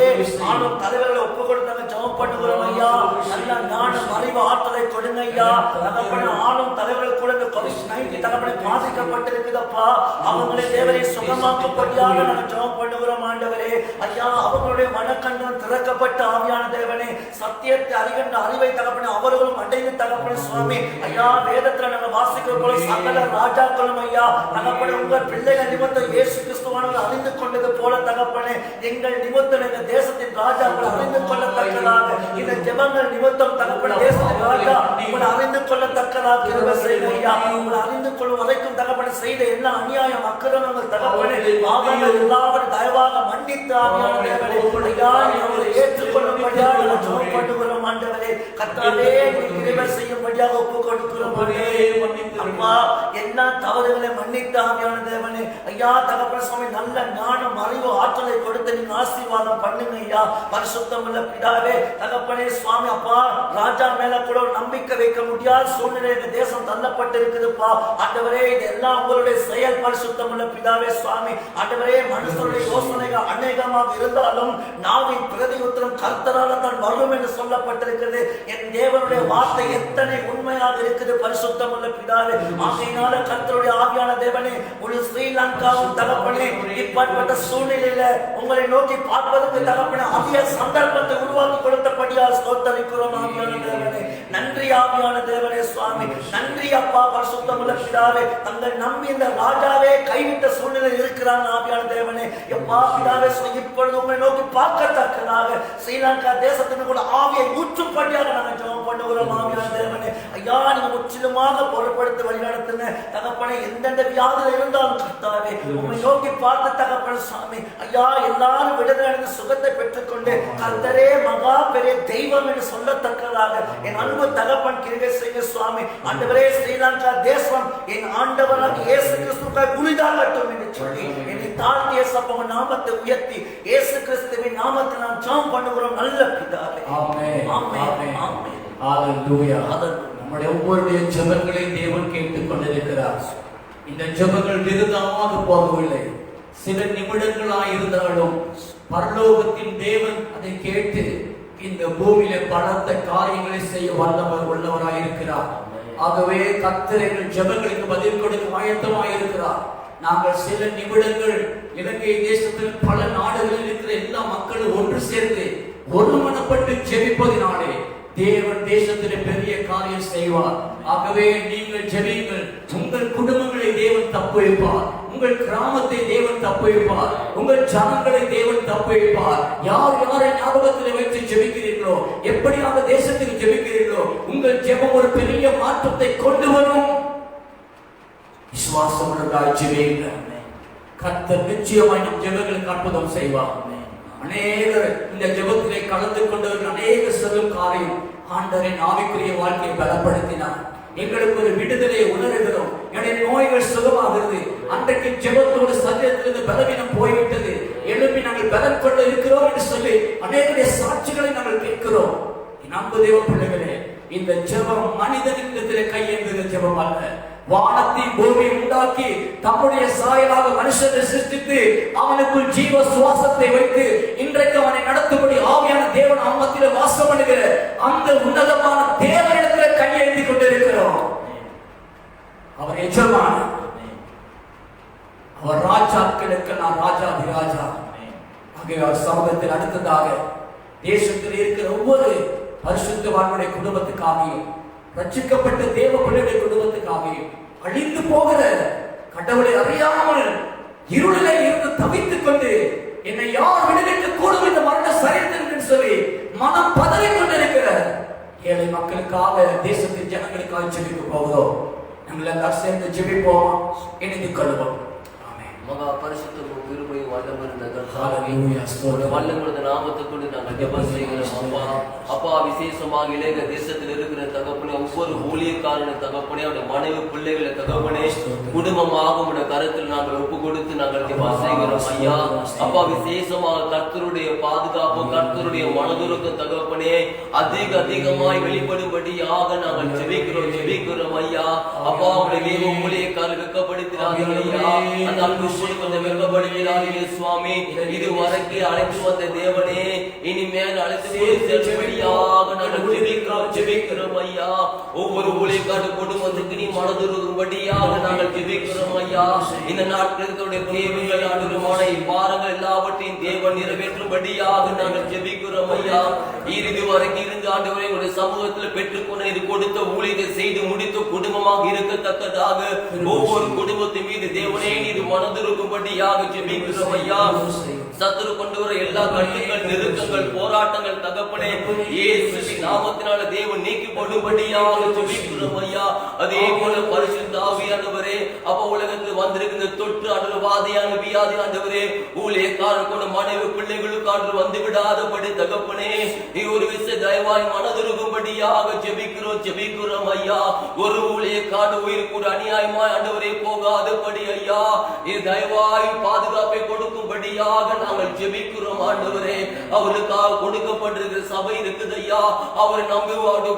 ஆளும் தலைவர்களை ஒப்பு கொடுத்தாங்க ஜெபம் பண்ணுகிறோம் ஐயா. நல்ல ஞானம் அறிவு ஆற்றலை கொடுங்க ஐயா. தகப்பனை ஆளும் தலைவர்கள் கூட இந்த COVID-19 தகப்பனை பாதிக்கப்பட்டிருக்குதப்பா. அவங்களை தேவரை சுகமாக்கும்படியாக நாங்கள் ஜெபம் பண்ணுகிறோம் ஆண்டவரே. ஐயா, அவங்களுடைய மனக்கண்கள் திறக்கப்பட்ட ஆவியான தேவனே சத்தியத்தை அறிகின்ற அறிவை தகப்பனை அவர்களும் அடைந்து தகப்பனை சுவாமி ஐயா வேதத்துல நாங்கள் வாசிக்கிற போல சகல ராஜாக்களும் ஐயா தகப்பனை உங்கள் பிள்ளைகள் நிமித்தம் இயேசு கிறிஸ்துவானவர் அறிந்து கொண்டது போல தகப்பனே எங்கள் நிமித்தம் எங்கள் தேசத்தின் ராஜாக்கள் அறிந்து கொள்ளத்தக்கதாக இந்த ஜெபங்கள் நிமித்தம் தகப்பனை தேசத்தின் ராஜா உங்களை அறிந்து கொள்ளத்தக்கதாக கிருபை செய்யுங்க ஐயா. உங்களை அறிந்து கொள்ளும் வரைக்கும் தகப்பனை செய்த எல்லா அநியாயம் அக்கிரமங்கள் தகப்பனை பாவங்கள் எல்லாவற்றையும் தயவாக மன்னித்து ஆவியான தேவனே ஐயா அவரை ஏற்றுக்கொள்ளும்படி செய்யும்படியாக நாங்கள் ஜெபம் பண்ணுகிறோம் ஆண்டவரே. கர்த்தாவே கிருபை செய்யும்படியாக ஒப்பு கொடுக்கிறோம் அப்பா. எல்லா தவறுகளை மன்னித்து ஆவியான தேவனே ஐயா தகப்பனே சுவாமி நல்ல ஞானம் அறிவு ஆற்றலை கொடுத்து நீங்க ஆசீர்வாதம் பண்ணுங்க ஐயா. பரிசுத்தமுள்ள பிதாவே தகப்பனே சுவாமி அப்பா, ராஜா மேல கூட நம்பிக்கை வைக்க முடியாத சூழ்நிலை இந்த தேசம் தள்ளப்பட்டு இருக்குதுப்பா ஆண்டவரே. இதெல்லாம் உங்களுடைய செயல் பரிசுத்தமுள்ள பிதாவே சுவாமி ஆண்டவரே. மனுஷனுடைய யோசனைகள் அநேகமாக இருந்தாலும் நாவின் பிரதி உத்தரம் கர்த்தரால் தான் வரும் என்று சொல்லப்பட்டிருக்கிறது. என் தேவனுடைய வார்த்தை எத்தனை உண்மையாக இருக்குது பரிசுத்தமுள்ள பிதாவே. ஆகையினால கர்த்தருடைய ஆவியான தேவனே ஒரு ஸ்ரீலங்காவும் தகப்பனே இப்படிப்பட்ட சூழ்நிலையில உங்களை நோக்கி பார்ப்பதற்கு தகப்பனே அதிக சந்தர்ப்பத்தை உருவாக்கி கொடுத்தபடியால் ஸ்தோத்தரிக்கிறோம் ஆவியான தேவனே. நன்றி ஆவியான தேவனே சுவாமி, நன்றி அப்பா பரிசுத்தமுள்ள பிதாவே. தங்கள் நம்பி இந்த ராஜாவே கைவிட்ட சூழ்நிலை இருக்கிறாங்க ஆவியான தேவனே. எப்பா பிதாவே இப்பொழுது உங்களை நோக்கி பார்க்கத்தக்கதாக ஸ்ரீலங்கா தேசத்தின் கூட ஆவியை ஊற்றும்படியாக நாங்கள் ஜெபம் பண்ணுகிறோம் ஆவியான தேவனே. ஐயா நீங்க முற்றிலுமாக பொருட்படுத்தி வழிநடத்துங்க தகப்பனே. எந்தெந்த வியாதியில் இருந்தாலும் கர்த்தாவே உங்களை நோக்கி பார்த்து தகப்பன சுவாமி ஐயா எல்லாரும் விடுதலை அடைந்து சுகத்தை பெற்றுக்கொண்டு கர்த்தரே மகா பெரிய தெய்வம் என்று சொல்லத்தக்கதாக என் அன்பு தகப்பன் கிருபை செய்ய சுவாமி ஆண்டவரே. ஸ்ரீலங்கா தேசம் என் ஆண்டவராக இயேசு கிறிஸ்துவுக்காக உரிதாகட்டும் என்று சொல்லி என்னை தாழ்த்தி இயேசுவின் நாமத்தை உயர்த்தி இயேசு கிறிஸ்துவின் நாமத்தில் நான் ஜெபம் பண்ணுகிறோம் நல்ல பிதாவே. ஆமென் ஆமென் ஆமென். ஹalleluya. நம்முடைய ஒவ்வொருடைய ஜெபங்களை தேவன் கேட்டுக் கொண்டிருக்கிறார். இந்த ஜெபங்கள் விருதாவாக போகவில்லை, சில நிமிடங்களாய் இருந்தாலும் பரலோகத்தின் தேவன் அதை கேட்டு இந்த பூமியில பலத்த காரியங்களை செய்ய வல்லவர் உள்ளவராய் இருக்கிறார். ஆகவே கர்த்தர் எங்கள் ஜெபங்களுக்கு பதில் கொடுக்க ஆயத்தமாய் இருக்கிறார். நாங்கள் சில நிமிடங்கள் இலங்கை தேசத்தில் பல நாடுகளில் இருக்கிற எல்லா மக்களும் ஒன்று சேர்ந்து ஒருமனப்பட்டு ஜெபிப்பதினாலே தேவன் தேசத்திலே பெரிய காரியம் செய்வார். ஆகவே நீங்கள் ஜெபியுங்கள். உங்கள் குடும்பங்களை தேவன் தப்புவிப்பார், உங்கள் கிராமத்தை தேவன் தப்புவிப்பார், உங்கள் ஜனங்களை தேவன் தப்புவிப்பார். யார் யாரை ஞாபகத்தில் வைத்து ஜெபிக்கிறீர்களோ, எப்படியாக தேசத்துக்கு ஜெபிக்கிறீர்களோ, உங்கள் ஜெபம் ஒரு பெரிய மாற்றத்தை கொண்டு வரும். விசுவாசம் ஜெபியுங்கள். கர்த்தர் நிச்சயமாய் நம் ஜெபங்களுக்கு அற்புதம் செய்வார். அநேகர் இந்த ஜெபத்திலே கலந்து கொண்டவர்கள் அநேக சொல்லும் காரியம் ஆண்டவரின் ஆவிக்குரிய வாழ்க்கையை பலப்படுத்தினார். எங்களுக்கு ஒரு விடுதலை உணர்கிறோம். என்னுடைய நோய்கள் சுகமாகிறது. அன்றைக்கு ஜெபத்தோடு சரீரத்திலிருந்து பலவீனம் போய்விட்டது, எழுப்பி நாங்கள் பலன் கொண்டு இருக்கிறோம் என்று சொல்லி அநேகருடைய சாட்சிகளை நாங்கள் கேட்கிறோம். நம்ப தேவ பிள்ளைகளே, இந்த ஜெபம் மனிதனிடத்திலே கையேந்துகிற ஜெபம் அல்ல. வானத்தின் பூமியை உண்டாக்கி தம்முடைய சாயலாக மனுஷனை சிருஷ்டித்து அவனுக்குள் ஜீவ சுவாசத்தை வைத்து இன்றைக்கு அவனை நடத்தும்படி ஆவியான தேவன் அவமத்திலே வாசம் பண்ணுகிற அந்த உன்னதமான தேவனிடத்திலே கையேந்தி கொண்டிருக்கிறோம். அவர் எஜமான், அவர் ராஜாக்களுக்கு நான் ராஜாதிராஜா. ஆகையால் சமூகத்தில் அடுத்ததாக தேசத்தில் இருக்கிற ஒவ்வொரு பரிசுத்தவான்களுடைய குடும்பத்துக்காகவும் ரட்சிக்கப்பட்ட தேவ பிள்ளைகளுடைய குடும்பத்துக்காகவும் அழிந்து போகிற கடவுளை அறியாமல் இருளிலே இருந்து தவித்துக் கொண்டு என்னை யார் விடுவிக்க கூடும் இந்த மரண சரீரத்திற்கு சொல்லி மனம் பதறிக் கொண்டிருக்கிற ஏழை மக்களுக்காக தேசத்தின் ஜனங்களுக்காக ஜெபிக்க போகிறோம். நாங்கள் எல்லாரும் சேர்ந்து ஜெபிப்போம், இணைந்து கொள்வோம். மகா பரிசுத்தமும் கிருபையும் வல்லமும் இருந்த கர்த்தருடைய வல்லமுள்ள நாமத்தை கொண்டு நாங்கள் ஜெபம் செய்கிறோம். அப்பா அப்பா விசேஷமாக இளைஞர் தேசத்தில் இருக்கிற தகப்பனே, ஒவ்வொரு ஊழியக்காரன தகப்பனே, அவருடைய மனைவி பிள்ளைகளை தகப்பனே, குடும்பமாக உடைய கருத்தில் நாங்கள் ஒப்பு கொடுத்து நாங்கள் ஜெபம் செய்கிறோம். ஐயா அப்பா விசேஷமாக கர்த்தருடைய பாதுகாப்பு, கர்த்தருடைய மனதுருக்க தகப்பனே அதிகமாய் வெளிப்படும்படியாக நாங்கள் ஜெபிக்கிறோம் ஐயா. அப்பா அவருடைய ஊழியக்காரர் வெட்கப்படுத்தினார்கள் ஐயா, அந்த அன்பு வெட்கப்படுகிறார்களே சுவாமி. இது வரைக்கும் அழைத்து வந்த தேவனே, இனிமேல் அழைத்து செல்லும்படியாக நாங்கள் ஜெபிக்கிறோம் ஐயா. ஒவ்வொரு ஊழியக்கார குடும்பத்துக்கு நீ மனதுருகும்படியாக நாங்கள் ஜெபிக்கிறோம் ஐயா. இந்த நாட்களுடைய தேவைகள் அனுகமான பாரங்கள் எல்லாவற்றையும் தேவன் நிறைவேற்றும்படியாக நாங்கள் ஜெபிக்கிறோம் ஐயா. இறுதி வரைக்கும் இருந்து ஆண்டவரை உடைய சமூகத்தில் பெற்றுக்கொண்டு இது கொடுத்த ஊழியத்தை செய்து முடித்து குடும்பமாக இருக்கத்தக்கதாக ஒவ்வொரு குடும்பத்தின் மீது தேவனே நீர் மனதுருகும்படியாக ஜெபிக்கிறோம் ஐயா. சத்துரு கொண்டு வர எல்லா கட்டுகள், நெருக்கங்கள், போராட்டங்கள் தகப்பனே இயேசுவின் நாமத்தினால தேவன் நீக்கி போடும்படியாக ஜெபிக்கிறோம் ஐயா. அதே போல பரிசுத்த ஆவியானவரே, அப்ப உலகத்தில் வந்திருக்கிற தொற்று அனுவாதியான வியாதி ஆண்டவரே, ஊழியக்காரர் கொண்ட மனைவி பிள்ளைகளுக்காண்டு வந்து விடாதபடி தகப்பனே நீ ஒரு விஷய தயவாய் மனதுருகும்படியாக ஜெபிக்கிறோம் ஐயா. ஒரு ஊழியக்காரர் உயிர் கூட அநியாயமாய் ஆண்டவரே போகாதபடி ஐயா நீ தயவாய் பாதுகாப்பை கொடுக்கும்படியாக நாங்கள் ஜெபிக்கிறோம் ஆண்டவரே. அவருக்காக கொடுக்கப்பட்டிருக்கிற சபை இருக்குது ஐயா, அவரை நம்பி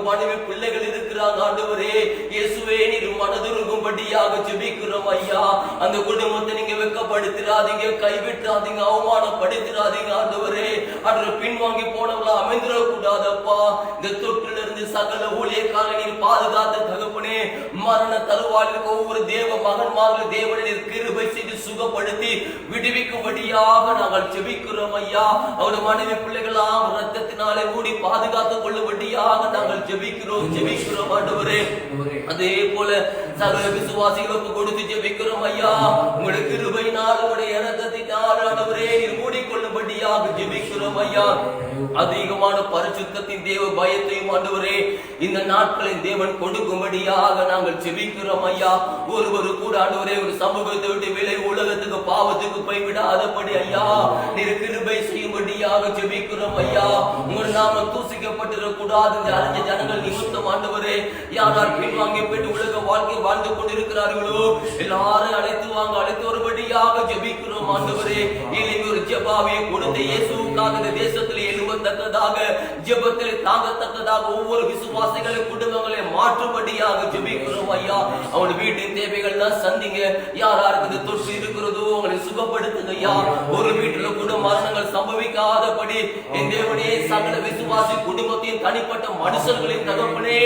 மனைவி பிள்ளைகள் இருக்கிறாங்க ஆண்டவரே. இயேசுவே நீர் மனதுருகும்படியாக ஜெபிக்கிறோம் ஐயா. அந்த குடும்பத்தை நீங்க வெட்கப்படுத்திடாதீங்க, கைவிட்டாதீங்க, அவமானப்படுத்திடாதீங்க ஆண்டவரே. அன்று பின்வாங்கி போனவங்களா அமைந்திட கூடாதப்பா. இந்த தொற்றிலிருந்து சகல ஊழியக்காரரை நீர் பாதுகாத்த தகப்பனே, மரண தருவாயில் ஒவ்வொரு தேவ மகன்மார்கள் தேவனை நீர் கிருபை செய்து சுகப்படுத்தி விடுவிக்கும்படியாக நாங்கள் ஜெபிக்கிறோம் ஐயா. அவருடைய மனைவி பிள்ளைகளாம் ரத்தத்தினாலே மூடி பாதுகாத்துக் கொள்ளும்படியாக நாங்கள் ஜெபிக்கிறோம் ஆண்டவரே. அதே போல சகல விசுவாசிகளுக்கு கொடுத்து ஜெபிக்கிறோம் ஐயா. உங்களுடைய கிருபையினால் உங்களுடைய இரக்கத்தினால் ஆண்டவரே நீர் மூடிக்கொள்ளும்படியாக ஜெபிக்கிறோம் ஐயா. அதிகமான பரிசுத்தத்தின் தேவ பயத்தையும் ஆண்டவரே இந்த நாட்களில் தேவன் கொடுக்கும்படியாக நாங்கள் ஜெபிக்கிறோம் ஐயா. ஒருவரு கூட ஆண்டவரே ஒரு சமூகத்தை விட்டு விலை உலகத்துக்கு பாவத்துக்கு போய்விடாதபடி ஐயா நீர் கிருபை செய்யும்படியாக ஜெபிக்கிறோம் ஐயா. உங்கள் நாம தூசிக்கப்பட்டிருக்க கூடாது. இந்த அறிஞ்ச ஜனங்கள் நிமித்தம் ஆண்டவரே யாரால் பின்வாங்கி போயிட்டு உலக வாழ்க்கை வாழ்ந்து கொண்டிருக்கிறார்களோ எல்லாரும் அழைத்து வரும்படியாக ஜெபிக்கிறோம் ஆண்டவரே. இளைஞர் ஒரு ஜெபாவை கொடுத்த இயேசுவுக்காக இந்த தேசத்தில் எழும்பத்தக்கதாக ஜெபத்தில் தாங்கத்தக்கதாக ஒவ்வொரு விசுவாசிகளை குடும்பங்களை மாற்றும்படியாக ஜெபிக்கிறோம் ஐயா. அவனுடைய வீட்டின் தேவைகள்லாம் சந்திங்க. யாராருக்கு தொற்று இருக்கிறதோ அவங்களை சுகப்படுத்துங்க ஐயா. ஒரு வீட்டுல கூட மரணங்கள் சம்பவிக்காதபடி என் தேவனே சகல விசுவாசி குடும்பத்தையும் தனிப்பட்ட மனுஷர்களின் தகப்பனே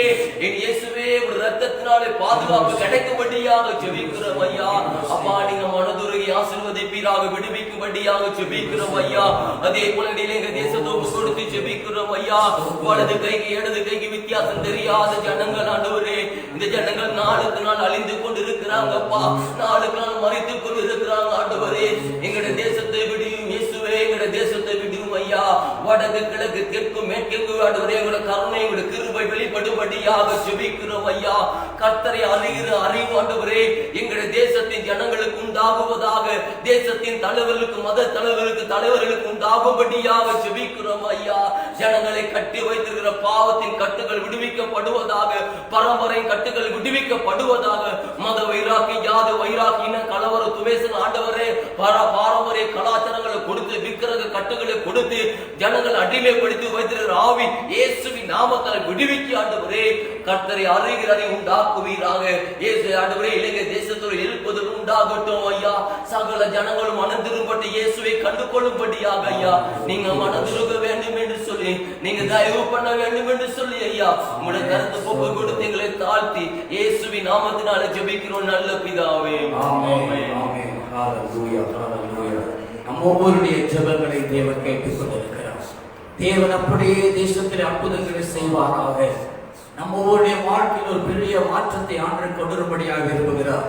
என் இயேசுவே ஒரு ரத்தத்தினாலே பாதுகாப்பு கிடைக்கும்படியாக ஜெபிக்கிறோம் ஐயா. அப்பா நீங்க மனதுருகி ஆசீர்வதிப்பீராக, விடுவிக்கும்படியாக ஜெபிக்கிறோம் ஐயா. அதே போல எங்க தேசத்தை கொடுத்து ஜெபிக்கிறோம் ஐயா. வலது கைக்கு இடது கைக்கு வித்தியாசம் தெரியாத ஜனங்கள் ஆண்டவரே, இந்த ஜனங்கள் நாளுக்கு நாள் அழிந்து கொண்டு இருக்கிறாங்கப்பா, நாளுக்கு நாள் மறைத்து கொண்டு இருக்கிறாங்க ஆண்டவரே. எங்களுடைய தேசத்தை விடியும் இயேசுவே, எங்களுடைய தேசத்தை விடியும் ஐயா. வடக்கு கிழக்கு தெற்கு மேற்கு ஆண்டவரே எங்களுடைய கருணை எங்களுடைய கிருபை வெளிப்படும்படியாக ஜெபிக்கிறோம் ஐயா. கர்த்தரை அறிகிற அறிவு ஆண்டவரே எங்களுடைய தேசத்தின் ஜனங்களுக்கு உண்டாகுவதாக, தேசத்தின் தலைவர்களுக்கு மத தலைவர்களுக்கு உண்டாகும்படியாக ஜெபிக்கிறோம் ஐயா. ஜனங்களை கட்டி வைத்திருக்கிற பாவத்தின் கட்டுகள் விடுவிக்கப்படுவதாக, பரம்பரை கட்டுகள் விடுவிக்கப்படுவதாக, மத வைராக்கி யாது வைராக்கி இன கலவர துவேசன் ஆண்டவரே பாரம்பரிய கலாச்சாரங்களை கொடுத்து விக்கிரக கட்டுகளை கொடுத்து ஜனங்கள் அடிமைப்படுத்தி வைத்திருக்கிற ஆவி இயேசுவின் நாமத்தால் விடுவிக்க ஆண்டவரே கர்த்தரை அறிகிறதை உண்டாக்குவீராக. இயேசு ஆண்டவரே இலங்கை தேசத்தில் எழுப்புதல் உண்டாகட்டும் ஐயா. சகல ஜனங்களும் மனம் திரும்பட்டு இயேசுவை கண்டு கொள்ளும்படியாக ஐயா நீங்க மனம் திரும்ப வேண்டும் என்று சொல்லி, நீங்க தயவு பண்ண வேண்டும் என்று சொல்லி ஐயா உங்களுடைய கருத்து பொப்பு கொடுத்து எங்களை தாழ்த்தி இயேசுவின் நாமத்தினால ஜெபிக்கிறோம் நல்ல பிதாவே. நம்ம ஒவ்வொருடைய ஜெபங்களை தேவன் கேட்டுக் கொண்டிருக்கிறார். தேவன் அப்படியே தேசத்தில் அற்புதங்களை செய்வாராக. நம்ம ஒவ்வொருடைய வாழ்க்கையில் ஒரு பெரிய மாற்றத்தை ஆண்டு கொண்டிருப்படியாக விரும்புகிறார்.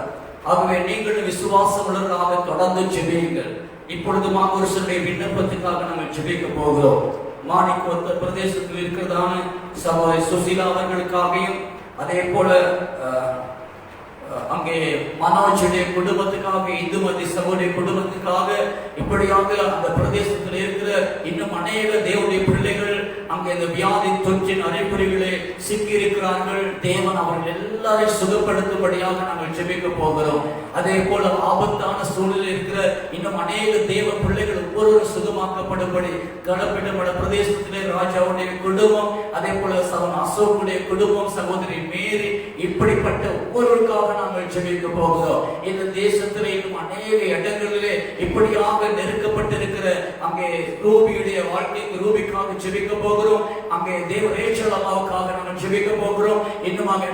ஆகவே நீங்கள் விசுவாசம் உள்ளவர்களாக தொடர்ந்து ஜெபியுங்கள். இப்பொழுது மாபுருஷனுடைய விண்ணப்பத்துக்காக நாங்கள் ஜெபிக்க போகிறோம். மாணிக்க பிரதேசத்தில் இருக்கிறதான சகோதரி சுசீலா அவர்களுக்காகவும், அதே போல அங்கே மனோஜுடைய குடும்பத்துக்காக, இந்துமதி சகோதரி குடும்பத்துக்காக, இப்படியாக அந்த பிரதேசத்தில் இருக்கிற இன்னும் அநேக தேவனுடைய பிள்ளைகள் அங்கே இந்த வியாதி தொற்றின் அறிகுறிகளே சிக்கி இருக்கிறார்கள். தேவன் அவர்கள் எல்லாரையும் சுகப்படுத்தும்படியாக நாங்கள் ஜெபிக்க போகிறோம். அதே போல ஆபத்தான சூழலில் இருக்கிற இன்னும் அநேக தேவ பிள்ளைகள் ஒவ்வொருவரும் சுகமாக்கப்படும்படி கலப்பிடப்பட பிரதேசத்திலே ராஜாவுடைய குடும்பம், அதே போல அசோக்குடைய குடும்பம், சகோதரி மேரி, இப்படிப்பட்ட ஒவ்வொருவருக்காக நாங்கள் ஜெபிக்க போகிறோம். இந்த தேசத்திலே இன்னும் அநேக இடங்களிலே இப்படியாக நெருக்கப்பட்டிருக்கிற அங்கே ரூபியுடைய வாழ்க்கைக்கு ரூபிக்காக ஜெபிக்க போகிறோம். அங்கே தேவ ரேச்சல் அம்மாவுக்காக நாங்கள் ஜெபிக்க போகிறோம். இன்னும் அங்கே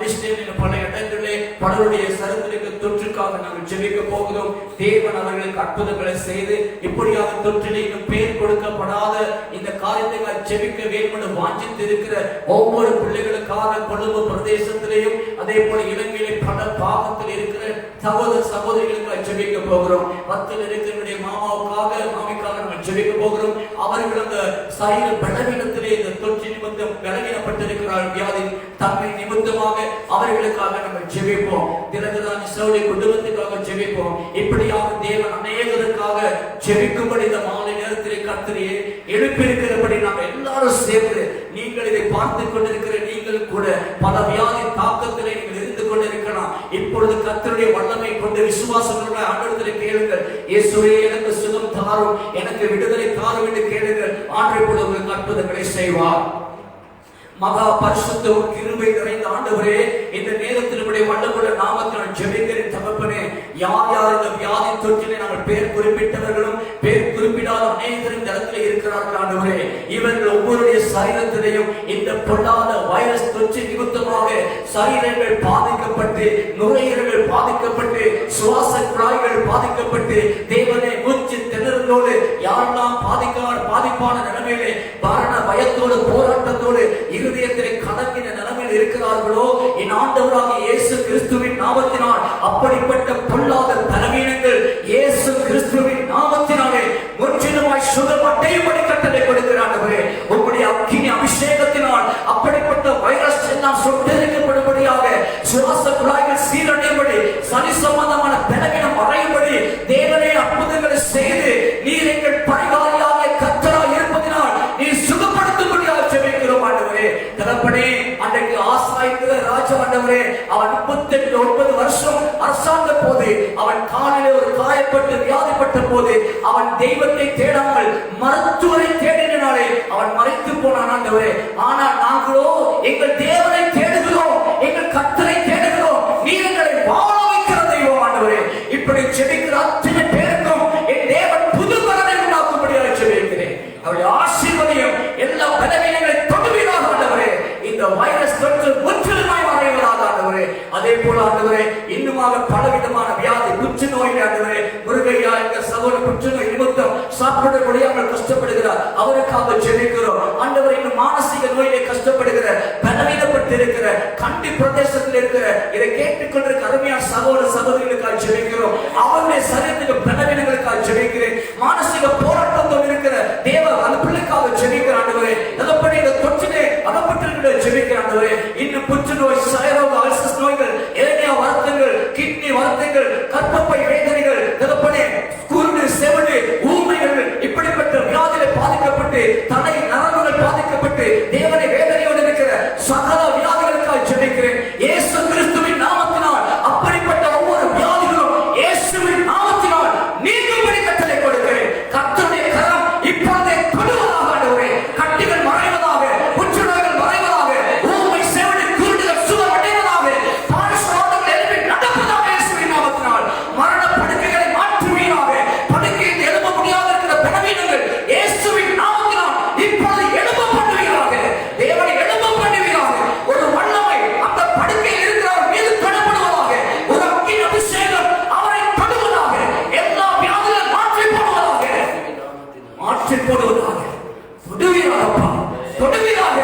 பல இடங்களிலே பலருடைய சரத்திற்கு தொற்றுக்காக நாங்கள் ஜெபிக்க போகிறோம். தேவன் அவர்களுக்கு அற்புதங்களை செய்து இப்படியாக தொற்றிலே இன்னும் பேர் கொடுக்கப்படாத இந்த காரியத்தை ஜெபிக்க வேண்டும் என்று வாஞ்சித்து இருக்கிற ஒவ்வொரு பிள்ளைகளுக்காக கொழும்பு பிரதேசத்திலேயும் அதே போல இலங்கையிலே பல பாகத்தில் இருக்கிற சகோதர சகோதரிகளுக்கு ஜெபிக்க போகிறோம். பத்தில் இருக்கிற மாமாவுக்காக மாமிக்காக நாங்கள் ஜெபிக்க போகிறோம். அவர்கள் அந்த சரீர பலவீனத்திலே இந்த தொற்று நிமித்தம் பலவீனப்பட்டிருக்கிறார். வியாதி தன்மை நிமித்தமாக அவர்களுக்காக நம்ம ஜெபிப்போம். திலகராஜ் சௌரி குடும்பத்துக்காக ஜெபிப்போம். இப்படியாக தேவன் அநேகருக்காக ஜெபிக்கும்படி இந்த மாலை நேரத்திலே கர்த்தரே எழுப்பியிருக்கிறபடி நாம் எல்லாரும் சேர்ந்து, நீங்கள் இதை பார்த்து கொண்டிருக்கிற நீங்கள் கூட பல வியாதி தாக்கத்திலே நீங்கள் இருந்து கொண்டிருக்கலாம். இப்பொழுது கர்த்தருடைய வல்லமை கொண்டு விசுவாசத்தோட ஆண்டவரிடத்தில் கேளுங்கள். இயேசுவே எனக்கு சுகம் தாரும், எனக்கு விடுதலை தாரும் என்று கேளுங்கள். ஆண்டவர் இப்பொழுது உங்களுக்கு அற்புதங்களை செய்வார். மகா பரிசுத்த கிருபை நிறைந்த ஆண்டவரே, இந்த நேரத்தில் வல்லமுள்ள நாமத்தில் ஜெபிக்கிறேன் தகப்பனே. யார் யார் இந்த வியாதி தொற்றிலே நாங்கள் பேர் குறிப்பிட்டவர்களும் பேர் குறிப்பிடாத அநேகரும் இந்த இடத்துல இருக்கிறார்கள் ஆண்டவரே. இவர்கள் ஒவ்வொருடைய சரீரத்திலையும் இந்த பொல்லாத வைரஸ் தொற்று நிமித்தமாக சரீரங்கள் பாதிக்கப்பட்டு, நுரையீரல்கள் பாதிக்கப்பட்டு, சுவாச குழாய்கள் பாதிக்கப்பட்டு, தேவனே மூச்சு திணறலோடு யாரெல்லாம் பாதிப்பான நிலைமையிலே மரண பயத்தோடு போராட்டத்தோடு இருதயத்திலே கலங்கின நிலைமையில் இருக்கிறார்களோ, என் ஆண்டவராகிய இயேசு கிறிஸ்துவின் நாமத்தினால் அப்படிப்பட்ட பொல்லாத பலவீனங்கள் இயேசு கிறிஸ்துவின் நாமத்தினாலே முற்றிலுமாய் சுகமடையும்படி கட்டளை கொடுக்கிறார்களே. உங்களுடைய அக்கினி அபிஷேகத்தினால் அப்படிப்பட்ட வைரஸ் எல்லாம் சுட்டெரிக்கப்படும்படியாக, சுவாச குழாய்கள் சீரடையும்படி, சனி சம்பந்தமான பலவீனம் மறையும்படி தேவனே அற்புதங்களை செய்து நீர் எங்கள் பரிகாரியாக கர்த்தராய் இருப்பதினால் நீர் சுகப்படுத்தும்படியாக ஜெபிக்கிறோம் ஆண்டவரே. தகப்பனே, அன்றைக்கு ஆசாய்கிற ராஜா ஆண்டவரே, அவன் 39 வருஷம் அரசாங்க போது, அவன் காலிலே ஒரு காயப்பட்டு வியாதிப்பட்ட போது அவன் தெய்வத்தை தேடாமல் மருத்துவரை தேடினாலே அவன் மறைத்து போனான் ஆண்டவரே. ஆனால் நாங்களோ எங்கள் தேவனை தேடுகிறோம், எங்கள் கர்த்தரை தேடுகிறோம். நீர் எங்களை வாழ வைக்கிற தெய்வம் ஆண்டவரே. இப்படி ஜெபிக்கிற அத்தனை பேருக்கும் என் தேவன் புது பலனை உண்டாக்கும்படியாக ஜெபிக்கிறேன். அவருடைய ஆசீர்வாதம் எல்லா பலவீனங்களை தொடுவீராக ஆண்டவரே. இந்த வைரஸ் தொற்று முற்றிலுமாய் மறைவதாக ஆண்டவரே. அதே போல ஆண்டவரே, இன்னுமாக பலவிதமான வியாதி, புற்றுநோய் ஆண்டவரே, முருகையா என்ற சகோதர புற்றுநோய் நிமித்தம் சாப்பிட முடியாமல் கஷ்டப்படுகிறார். அவருக்காக ஜெபிக்கிறோம் ஆண்டவரே. இன்னும் மானசீக நோயிலே கஷ்டப்படுகிற, பலவீனப்பட்டிருக்கிற, கண்டி பிரதேசத்தில் இருக்கிற இதை கேட்டுக்கொண்டிருக்கிற அருமையான சகோதர சகோதரிகளுக்காக ஜெபிக்கிறோம். அவருடைய சரீரத்துக்கு பலவீனங்களுக்காக ஜெபிக்கிறேன். மானசீக போராட்டத்தோடு இருக்கிற தேவ அந்த பிள்ளைக்காக ஜெபிக்கிற ஆண்டவரே. அதப்படி இந்த தொற்றிலே அகப்பட்டிருக்கிற ஜெபிக்கிற ஆண்டவரே. இன்னும் புற்றுநோய், சைரோக, அல்சஸ் நோய்கள், ஏனைய வருத்தங்கள், கிட்னி வருத்தங்கள், கர்ப்பப்பை வேதனைகள், தகப்பனே குருடு, செவிடு, ஊமைகள், இப்படிப்பட்ட வியாதியிலே பாதிக்கப்பட்டு, தலை நரம்புகள் பாதிக்கப்பட்டு தேவனை வேதனையோடு இருக்கிற சகல வியாதிகளுக்காக ஜெபிக்கிறேன். இயேசு கிறிஸ்துவின் நாமத்தினால் அப்படிப்பட்ட ஒவ்வொரு வியாதிகளும் இயேசுவின் நாமத்தினால் நீங்கும்படி கட்டளை கொடுக்கிறேன். கர்த்தருடைய கரம் இப்பொழுதே தொடுவதாக ஆண்டவரே. கட்டிகள் மறைவதாக, புற்றுநோய்கள் மறைவதாக, ஊமை, செவிடு, குருடுகள் சுகமடைவதாக, பாரிசுவாதங்கள் எழுப்பி நடப்பதாக இயேசுவின் நாமத்தினால். மரண படுக்கைகளை மாற்றுவீராக. படுக்கையில் எழும்ப முடியாத இருக்கிற பலவீனங்கள் இயேசுவின் நாமத்தினால் இப்பொழுது எழும்ப பண்ணுவீராக. தேவனை எழும்ப பண்ணுவீராக. ஒரு வல்லமை அந்த படுக்கையில் இருக்கிறவர் மீது தொடப்படுவதாக. ஒரு அக்கினி அபிஷேகம் அவரை தொடுவதாக. எல்லா வியாதிகளும் மாற்றி போடுவதாக. மாற்றி போடுவதாக. தொடுவீராகப்பா, தொடுவீராக.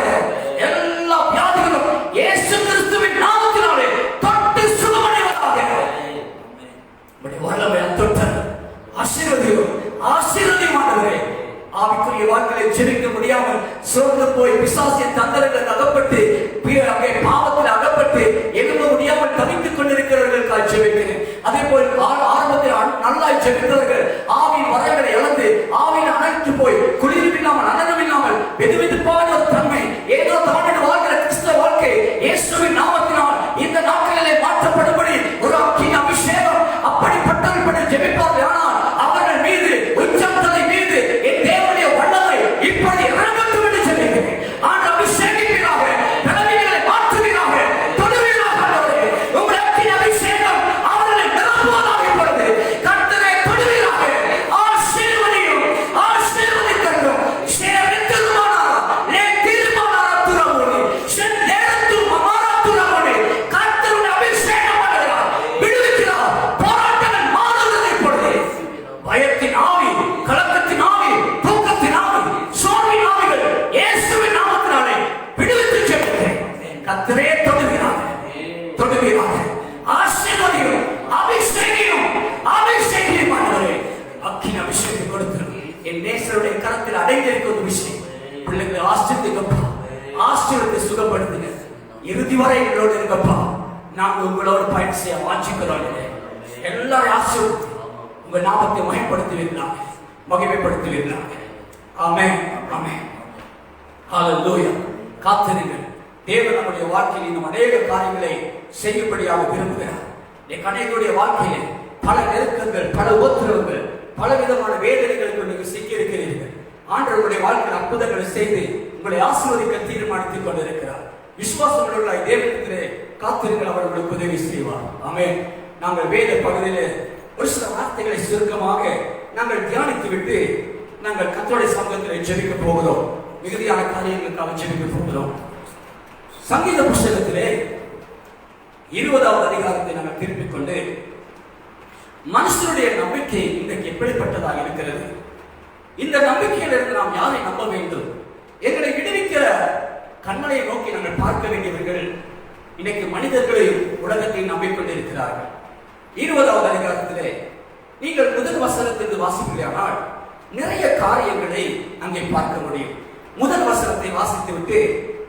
எல்லா வியாதிகளும் இயேசு கிறிஸ்துவின் நாமத்தினாலே தொட்டு சுகமடைவதாக. வல்லமை தொட்ட ஆசீர்வதியும், ஆசீர்வதியுமானவரே. ஆவிக்குரிய வாழ்க்கையை ஜெபிக்க முடியாமல் சோர்ந்து போய் பிசாசின் தந்திரங்கள் அகப்பட்டு, அங்கே பாவத்தில் அகப்பட்டு எழும்ப முடியாமல் தவித்துக் கொண்டிருக்கிறவர்களுக்காக ஜெபிக்கிறேன். அதே போல் ஆரம்பத்தில் நல்லாய் ஜெபித்தவர்கள் ஆவியின் வரங்களை இழந்து, ஆவியின் அணைத்து போய், குளிரும் இல்லாமல் அனலும் இல்லாமல் வெதுவெதுப்பான ஒரு தன்மை, ஏதோ தாண்டின வாழ்கிற கிறிஸ்தவ வாழ்க்கை இயேசுவின் நாமத்தினால் இந்த நாட்களிலே மாற்றப்படும்படி ஒரு அக்கினி அபிஷேகம் அப்படிப்பட்டவர்கள் ஜெபிப்பார்கள். ஆனால் அவர்கள் மீது, உச்சந்தலை மீது என் தேவனுடைய வல்லமை இப்படி இறங்கட்டும் என்று ஜெபிக்கிறேன். ஆனால் அபிஷேகிப்பீராக, பலவீனங்களை மாற்றுவீராக, தொடுவீராக ஆண்டவரே. உங்கள் அக்கினி அபிஷேகம் அவர்களை நிரப்புவதாக இப்பொழுது கர்த்தரை தொடுவீராக. ஆசீர்வதியும், ஆசீர்வதிக்கட்டும். சேவித்திருமானா லே தீர்வு வேண்டியிருக்க ஒரு விஷயம், பிள்ளைங்களை ஆசிரியப்பா, ஆசிரியத்தை சுகப்படுத்துங்க. இறுதி வரை எங்களோடு இருக்கப்பா. நாங்கள் உங்களோடு பயணம் செய்ய வாஞ்சிக்கிறோம். எல்லாரும் ஆசீர்வதித்து உங்க நாமத்தை மகிமைப்படுத்துவீர்களாக, மகிமைப்படுத்துவீர்களாக. ஆமென், ஆமென், ஹல்லேலூயா. காத்திருங்கள். தேவன் நம்முடைய வாழ்க்கையில் இன்னும் அநேக காரியங்களை செய்யும்படியாக விரும்புகிறார். அநேகருடைய வாழ்க்கையில பல நெருக்கங்கள், பல உபத்திரவங்கள், பல விதமான வேதனைகளுக்கு நீங்கள் சிக்கியிருக்கிறீர்கள். ஆண்டவருடைய வாழ்க்கையில் அற்புதங்களை செய்து உங்களை ஆசீர்வதிக்க தீர்மானித்துக் கொண்டிருக்கிறார். விசுவாசமுள்ள தேவனிடத்திலே காத்திருங்கள், அவர் உங்களுக்கு உதவி செய்வார். ஆமென். நாங்கள் வேத பகுதியிலே ஒரு சில வார்த்தைகளை சுருக்கமாக நாங்கள் தியானித்து விட்டு நாங்கள் கர்த்தருடைய சமூகத்தில் ஜெபிக்க போகிறோம். மிகுதியான காரியங்களுக்காக ஜெபிக்க போகிறோம். சங்கீத புஸ்தகத்திலே 20வது அதிகாரத்தை நாங்கள் திருப்பிக் கொண்டு, மனுஷனுடைய நம்பிக்கை இன்றைக்கு எப்படிப்பட்டதாக இருக்கிறது, இந்த நம்பிக்கையிலிருந்து நாம் யாரை நம்ப வேண்டும், எங்களை விடுவிக்கிற கண்மலையை நோக்கி நாங்கள் பார்க்க வேண்டியவர்கள் இன்னைக்கு மனிதர்களையும் உலகத்தையும் நம்பிக்கொண்டிருக்கிறார்கள். 20வது அதிகாரத்திலே நீங்கள் முதல் வசனத்திலிருந்து வாசிப்பீர்களானால் நிறைய காரியங்களை அங்கே பார்க்க முடியும். முதல் வசனத்தை வாசித்து விட்டு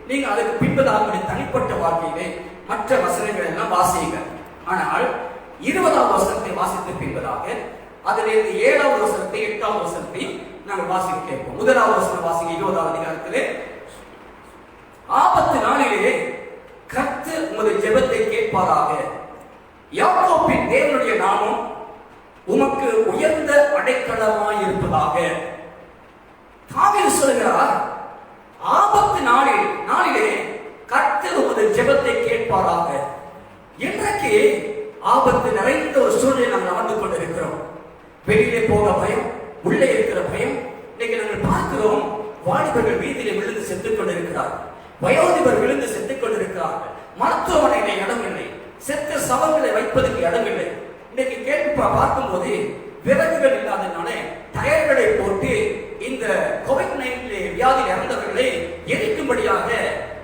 நீங்கள் அதுக்கு பின்பதாக தனிப்பட்ட வாழ்க்கையிலே மற்ற வசனங்கள் எல்லாம் வாசியுங்க. ஆனால் 20வது வசனத்தை வாசித்து பின்பதாக அதிலிருந்து 7வது வசனத்தை 8வது வசனத்தை நாங்கள் வாசிக்க கேட்போம். முதலாவது வசனம் வாசிக்க 20வது அதிகாரத்திலே, ஆபத்து நாளிலே கர்த்தர் உமது ஜெபத்தை கேட்பாராக, யாக்கோபின் தேவனுடைய நாமம் உமக்கு உயர்ந்த அடைக்கலமாய் இருப்பதாக. தாவீது சொல்கிறார், ஆபத்து நாளிலே கர்த்தர் உமது ஜெபத்தை கேட்பாராக. இன்றைக்கு ஆபத்து நிறைந்த ஒரு சூழ்நிலை நாங்கள் வாழ்ந்து கொண்டிருக்கிறோம். வெளியிலே போக பயம், உள்ளே இருக்கிற பயம். இன்னைக்கு நாங்கள் பார்க்கிறோம், வாலிபர்கள் வீதியிலே விழுந்து செத்துக் கொண்டிருக்கிறார்கள், வயோதிபர் விழுந்து செத்துக் கொண்டிருக்கிறார்கள். மருத்துவமனையில இடம் இல்லை, செத்த சவங்களை வைப்பதற்கு இடம் இல்லை. இன்னைக்கு கேள்வி பார்க்கும் போது விறகுகள் இல்லாதனால டயர்களை போட்டு இந்த கோவிட்-19 வியாதியில் இறந்தவர்களை எரிக்கும்படியாக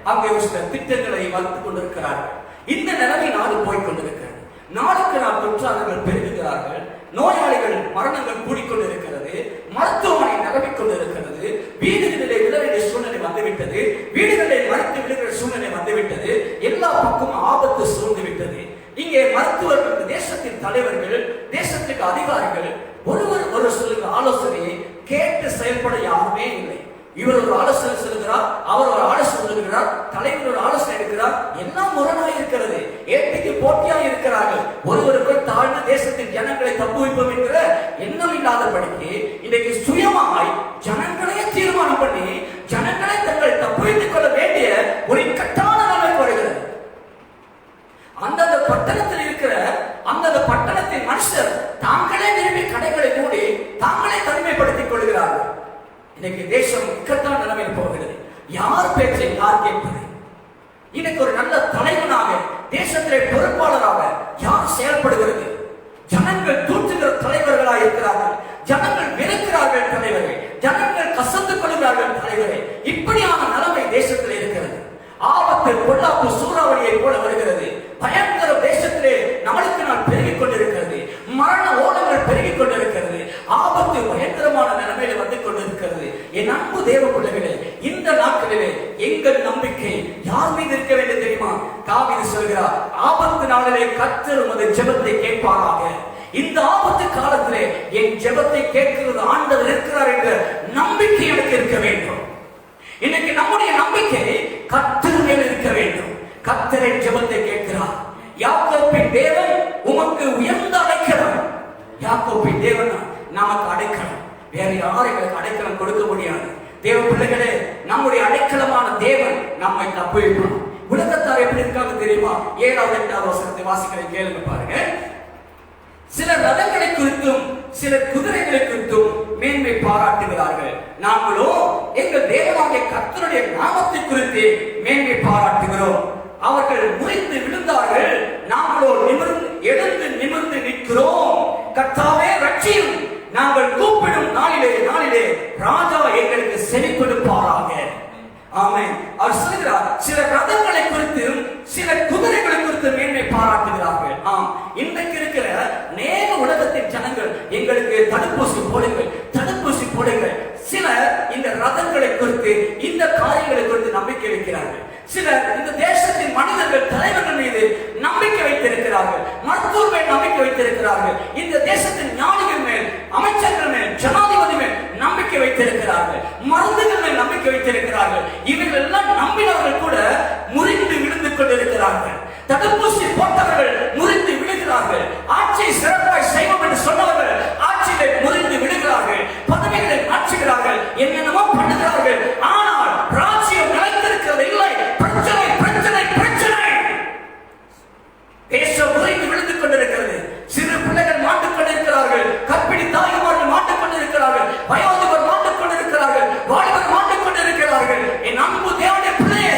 அங்கே ஒரு சில திட்டங்களை வளர்த்துக் கொண்டிருக்கிறார்கள். இந்த நிலைமை நாடு போய்கொண்டிருக்கிறது. நாளுக்கு நாள் தொற்றாளர்கள் பெருகுகிறார்கள், நோயாளிகள் மரணங்கள் கூடிக்கொண்டிருக்கிறது, மருத்துவமனை நிரம்பிக் கொண்டிருக்கிறது, வீடுகளிலே விட வேண்டிய சூழ்நிலை வந்துவிட்டது, வீடுகளிலே மறுத்து விடுகிற சூழ்நிலை வந்துவிட்டது, எல்லா பக்கமும் ஆபத்து சூழ்ந்து விட்டது. இங்கே மருத்துவர்கள், தேசத்தின் தலைவர்கள், தேசத்துக்கு அதிகாரிகள் ஒருவர் ஒரு சொல்லுகிற ஆலோசனையை கேட்டு செயல்பட யாருமே இல்லை. இவர் ஒரு ஆலோசனை சொல்லுகிறார், அவர் ஒரு ஆலோசனை சொல்லுகிறார், தலைவர் ஒரு ஆலோசனை எடுக்கிறார். எல்லாம் முரணாய் இருக்கிறது, ஏற்றைக்கு போட்டியாக இருக்கிறார்கள். ஒருவருக்குள் தாழ்ந்த தேசத்தின் ஜனங்களை தப்பு வைப்போம் என்கிற எண்ணம் இல்லாதபடிக்கு இன்றைக்கு சுயமாய் ஜனங்களையே தீர்மானம் பண்ணி ஜனங்களை தங்கள் தப்பு வைத்துக் கொள்ள வேண்டிய ஒரு கட்டான நிலை வருகிறது. அந்தந்த பட்டணத்தில் இருக்கிற அந்தந்த பட்டணத்தின் மனுஷர் தாங்களே விரும்பி கடைகளை மூடி தாங்களே தனிமைப்படுத்திக் கொள்கிறார்கள். இன்னைக்கு தேசம் இக்கட்டான நிலைமையில் போகிறது. யார் பேச்சை யார் கேட்பது? இன்னைக்கு ஒரு நல்ல தலைவனாக, தேசத்திலே பொறுப்பாளராக யார் செயல்படுகிறது? ஜனங்கள் தூற்றுகிற தலைவர்களாக இருக்கிறார்கள், ஜனங்கள் வெறுக்கிறார்கள் தலைவர்கள், ஜனங்கள் கசந்து கொள்கிறார்கள் தலைவர்கள். இப்படியான நிலைமை தேசத்தில் இருக்கிறது. ஆபத்து பொல்லாப்பு சூறாவளியை போல வருகிறது. பயங்கர தேசத்திலே நாளுக்கு நாள் பெருகிக் கொண்டிருக்கிறது. மரண ஓலங்கள் பெருகிக் கொண்டிருக்கிறது. ஆபத்து பயங்கரமான நிலைமையில வந்து கொண்டிருக்கிறது. என் அன்பு தேவ பிள்ளைகளே, இந்த நாட்களிலே எங்கள் நம்பிக்கை யார் மீது இருக்க வேண்டும் தெரியுமா? தாவீது சொல்கிறார், ஆபத்து நாளிலே கர்த்தர் உமது ஜெபத்தை கேட்பாராக. இந்த ஆபத்து காலத்திலே என் ஜெபத்தை கேட்கிறது ஆண்டவர் இருக்கிறார் என்ற நம்பிக்கை எனக்கு இருக்க வேண்டும். இன்னைக்கு நம்முடைய நம்பிக்கை கர்த்தர் மேல் இருக்க வேண்டும். கர்த்தரின் ஜெபத்தை கேட்கிறார். யாக்கோபின் தேவன் உமக்கு உயர்ந்த அடைக்கலம். யாக்கோபின் தேவன் நமக்கு அடைக்கலம். வேற யாரும் எங்களுக்கு அடைக்கலம் கொடுக்க முடியாது. தேவ பிள்ளைகளே, நம்முடைய அடைக்கலமான தேவன் நம்மை தப்புவிப்பார். உலகத்தார் எப்படி இருக்காங்க தெரியுமா? 7வது 8வது வசனத்தை வாசிக்கிற கேளுங்க பாருங்க. சிலர் ரதங்களை குறித்தும் சிலர் குதிரைகளை குறித்தும் மேன்மை பாராட்டுகிறார்கள். நாங்களோ எங்கள் தேவனாகிய கர்த்தருடைய நாமத்தை குறித்து மேன்மை பாராட்டுகிறோம். அவர்கள் முறிந்து விழுந்தார்கள், நாங்களோ எழுந்து நிமிர்ந்து நிற்கிறோம். கர்த்தாவே ரட்சியும், நாங்கள் கூப்பிடும் நாளிலே ராஜா எங்களுக்கு செவி கொடுப்பாராக. ஆமென். அவர் சொல்கிறார், சில ரதங்களை குறித்தும் சில குதிரைகளை குறித்து மேன்மை பாராட்டுகிறார்கள். இன்றைக்கு இருக்கிற நேர உலகத்தின் ஜனங்கள் எங்களுக்கு தடுப்பூசி போடுங்கள், தடுப்பூசி போடுங்கள், சிலர் இந்த ரதங்களை குறித்து, இந்த காரியங்களை குறித்து நம்பிக்கை வைக்கிறார்கள். சிலர் இந்த தேசத்தின் மனிதர்கள், தலைவர்கள் மீது நம்பிக்கை வைத்திருக்கிறார்கள். மருத்துவர் மேல் நம்பிக்கை வைத்திருக்கிறார்கள். இந்த தேசத்தின் ஞானிகள் மேல், அமைச்சர்கள் மேல், ஜனாதிபதி மேல் நம்பிக்கை வைத்திருக்கிறார்கள். மருந்துகள் மேல் நம்பிக்கை வைத்திருக்கிறார்கள். இவர்கள் எல்லாம் நம்பினவர்கள் கூட முறிந்து விழுந்து கொண்டிருக்கிறார்கள். தடுப்பூசி போட்டவர்கள் முறிந்து விழுகிறார்கள். ஆட்சியை சிறப்பாய் செய்வோம் என்று சொன்னவர்கள் ஆட்சியை முறிந்து விழுகிறார்கள். பதவிகளை மாற்றுகிறார்கள், என்னென்னமோ பண்ணுகிறார்கள். ஆனால் ராஜ்யம் நிலைத்திருக்கிறது இல்லை. பிரச்சனை பிரச்சனை பிரச்சனை. தேசம் முறிந்து விழுந்து கொண்டிருக்கிறது. சிறு பிள்ளைகள் மாட்டுக் கொண்டிருக்கிறார்கள். கற்பிணி தாய்மார்கள் மாட்டுக் கொண்டிருக்கிறார்கள். வயோதிபர் மாட்டுக் கொண்டிருக்கிறார்கள். வாலிபர் மாட்டுக் கொண்டிருக்கிறார்கள். என் அன்பு தேவனுடைய பிள்ளையே,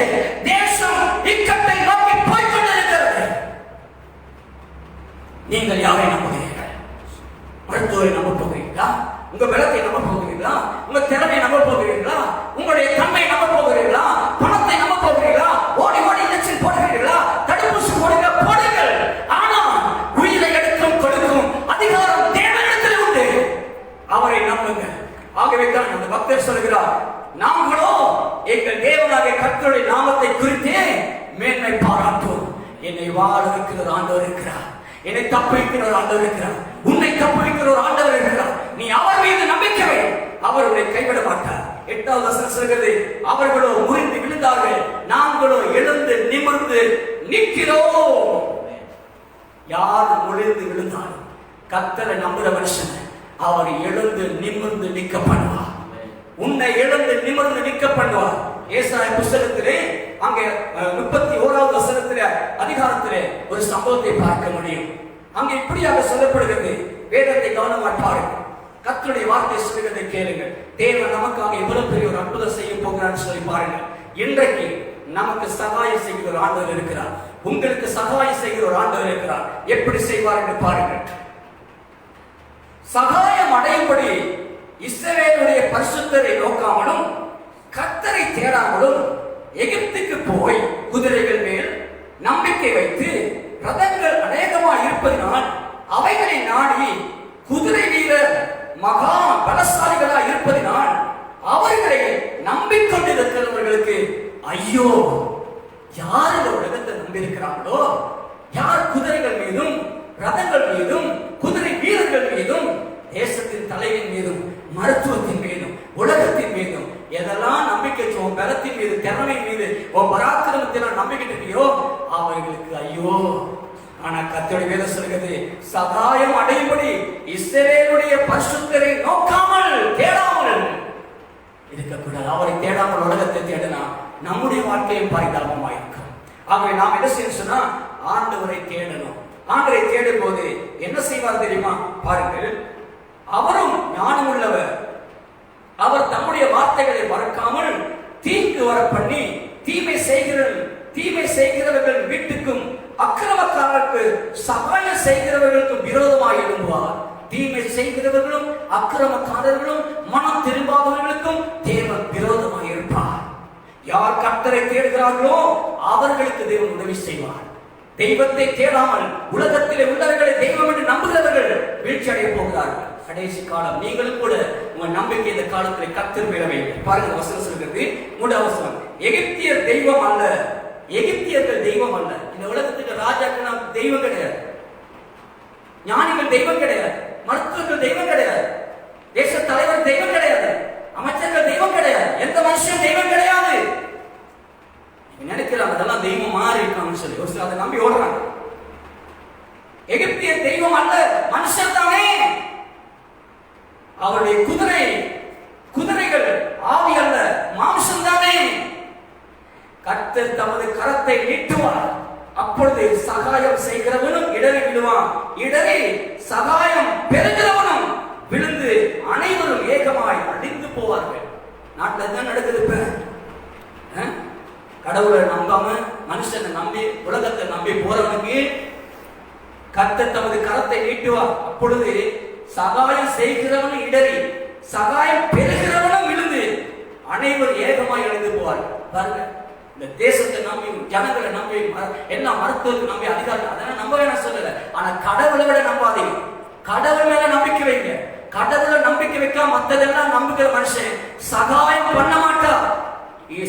தேசம் இக்கட்டை நோக்கி போய் கொண்டிருக்கிறது. நீங்கள் யாரை நம்புகிறீர்கள்? மருத்துவரை நம்ப போகிறீர்களா? உங்க பலத்தை நம்ப போகிறீர்களா? உங்க திறமையை நம்ப போகிறீர்களா? உங்களுடைய தன்மையை நம்ப போகிறீர்களா? பணத்தை நம்ப போகிறீர்களா? ஓடி ஓடி இன்ஜெக்ஷன் போடுகிறீர்களா? தடுப்பூசி போடுங்க, போடுங்கள். ஆனால் உயிரை எடுக்கும் கொடுக்கும் அதிகாரம் தேவனிடத்தில் உண்டு. அவரை நம்புங்க. ஆகவே தான் அந்த பக்தர் சொல்கிறார், நாங்களோ எங்கள் தேவனாகிய கர்த்தருடைய நாமத்தை குறித்து மேன்மை பாராட்டுவோம். என்னை வாழ வைக்கிற ஒரு ஆண்டவர் இருக்கிறார். என்னை தப்பு வைக்கிற ஒரு ஆண்டவர் இருக்கிறார். உன்னை தப்பு வைக்கிற ஒரு ஆண்டவர் இருக்கிறார். நீ அவர் மீது நம்பிக்கை வை. அவர் உன்னை கைவிட மாட்டார். 8வது வசனம் சொல்கிறது, அவர்களோ முறிந்து விழுந்தார்கள், நாங்களோ எழுந்து நிமிர்ந்து நிற்கிறோம். யார் முறிந்து விழுந்தாலும் கர்த்தரை நம்புற மனுஷன் அவர் எழுந்து நிமிர்ந்து நிற்க பண்ணுவார். உன்னை எழுந்து நிமிர்ந்து நிற்க பண்ணுவார். ஏசாயா புத்தகத்திலே அங்கே 31வது வசனத்திலே அதிகாரத்திலே ஒரு சம்பவத்தை பார்க்க முடியும். அங்கே இப்படியாக சொல்லப்படுகிறது. வேதத்தை கவனமாக பாருங்கள். கர்த்தருடைய வார்த்தை சொல்லுகிறதை கேளுங்கள். தேவன் நமக்காக எவ்வளவு பெரிய ஒரு அற்புதம் செய்ய போகிறான்னு சொல்லி பாருங்கள். இன்றைக்கு நமக்கு சகாயம் செய்கிற ஒரு ஆண்டவர் இருக்கிறார். உங்களுக்கு சகாயம் செய்கிற ஒரு ஆண்டவர் இருக்கிறார். எப்படி செய்வார் என்று பாருங்கள். சகாயம் அடையும்படி இஸ்ரவேலுடைய பரிசுத்தரை நோக்காமலும் கர்த்தரை தேடாமலும் எகிப்துக்கு போய் குதிரைகள் மேல் நம்பிக்கை வைத்து ரதங்கள் அநேகமாக இருப்பதினால் அவைகளை நாடி குதிரை வீரர் மகா பலசாலிகளாக இருப்பதினால் அவர்களை நம்பிக்கொண்டிருக்கிறவர்களுக்கு ஐயோ. யார் இந்த உலகத்தை நம்பியிருக்கிறார்களோ, யார் குதிரைகள் மீதும் ரதங்கள் மீதும் குதிரை வீரர்கள் மீதும் தேசத்தின் தலைவின் மீதும் மருத்துவத்தின் மீதும் உலகத்தின் மீதும் எதெல்லாம் நம்பிக்கை, உன் பலத்தின் மீது, திறமை மீது, உன் பராக்கிரமத்தில் நம்பிக்கிட்டு இருக்கியோ அவர்களுக்கு ஐயோ. ஆனா கர்த்தருடைய வேதம் சொல்கிறது, சகாயம் அடையும்படி இஸ்ரவேலுடைய பரிசுத்தரை நோக்காமல் தேடாமல் இருக்கக்கூடாது. அவரை தேடாமல் உலகத்தை தேடினா நம்முடைய வாழ்க்கையும் பரிதாபமாக இருக்கும். ஆகவே நாம் என்ன செய்யணும் சொன்னா, ஆண்டவரை தேடணும். ஆண்டவரை தேடும் போது என்ன செய்வார் தெரியுமா? பாருங்கள், அவரும் ஞானம் உள்ளவர். அவர் தம்முடைய வார்த்தைகளை மறக்காமல் தீங்கு வர பண்ணி தீமை செய்கிறவர்கள் வீட்டுக்கும் அக்கிரமக்காரருக்கு சகாயம் செய்கிறவர்களுக்கும் விரோதமாக எழும்புவார். தீமை செய்கிறவர்களும் அக்கிரமக்காரர்களும் மனம் திரும்பாதவர்களுக்கும் தேவன் விரோதமாக இருப்பார். யார் கர்த்தரை தேடுகிறார்களோ அவர்களுக்கு தேவன் உதவி செய்வார். தெய்வத்தை தேடாமல் உலகத்திலே உள்ளவர்களை தெய்வம் என்று நம்புகிறவர்கள் வீழ்ச்சி அடைய போகிறார்கள். கடைசி காலம். நீங்களும் கூட உங்கள் நம்பிக்கை இந்த காலத்தில் கர்த்தர் மேல வைங்க. பாருங்க, வசனம் சொல்கிறது, 3வது வசனம், எகிப்தியர் தெய்வம் அல்ல, எகிப்தியர்கள் தெய்வம் அல்ல. இந்த உலகத்துக்கு ராஜாக்கள் தெய்வம் கிடையாது, ஞானிகள் தெய்வம் கிடையாது, மருத்துவர்கள் தெய்வம் கிடையாது, தேச தலைவர் தெய்வம் கிடையாது, அமைச்சர்கள் தெய்வம் கிடையாது, எந்த மனுஷன் தெய்வம் கிடையாது. நினைக்கிறாங்க அதெல்லாம் தெய்வம் மாறி இருக்காங்கன்னு சொல்லி ஒரு சில அதை நம்பி ஓடுறாங்க. எகிப்தியர் தெய்வம் அல்ல, மனுஷன் தானே. அவருடைய குதிரைகள் ஆவி அல்ல, மாம்சம் தானே. கர்த்தர் தமது கரத்தை நீட்டுவார், அப்பொழுது சகாயம் செய்கிறவனும் இடறி விழுவான், இடறி சகாயம் பெறுகிறவனும் விழுந்து அனைவரும் ஏகமாய் அழிந்து போவார்கள். நாட்டில் தான் நடக்குது. இப்ப கடவுளை நம்பாம மனுஷனை நம்பி உலகத்தை நம்பி போறவனுக்கு கர்த்தர் தமது கரத்தை நீட்டுவார், அப்பொழுது சகாயம் செய்கிறவனும் இடறி சகாயம் பெறுகிறவனும் விழுந்து அனைவரும் ஏகமாய் அழிந்து போவார். பாருங்க, இந்த தேசத்தை நம்பி, ஜனங்களை நம்பி, எல்லா மருத்துவத்தை நம்பி, அதிகாரம் அதெல்லாம் நம்ப வேணாம் சொல்லல. ஆனா கடவுளை விட நம்பாதீங்க. கடவுள் மேல நம்பிக்கை வைங்க. கடவுளை நம்பிக்கை வைக்க மத்ததெல்லாம் நம்புகிற மனுஷன் சகாயம் பண்ண மாட்டான்.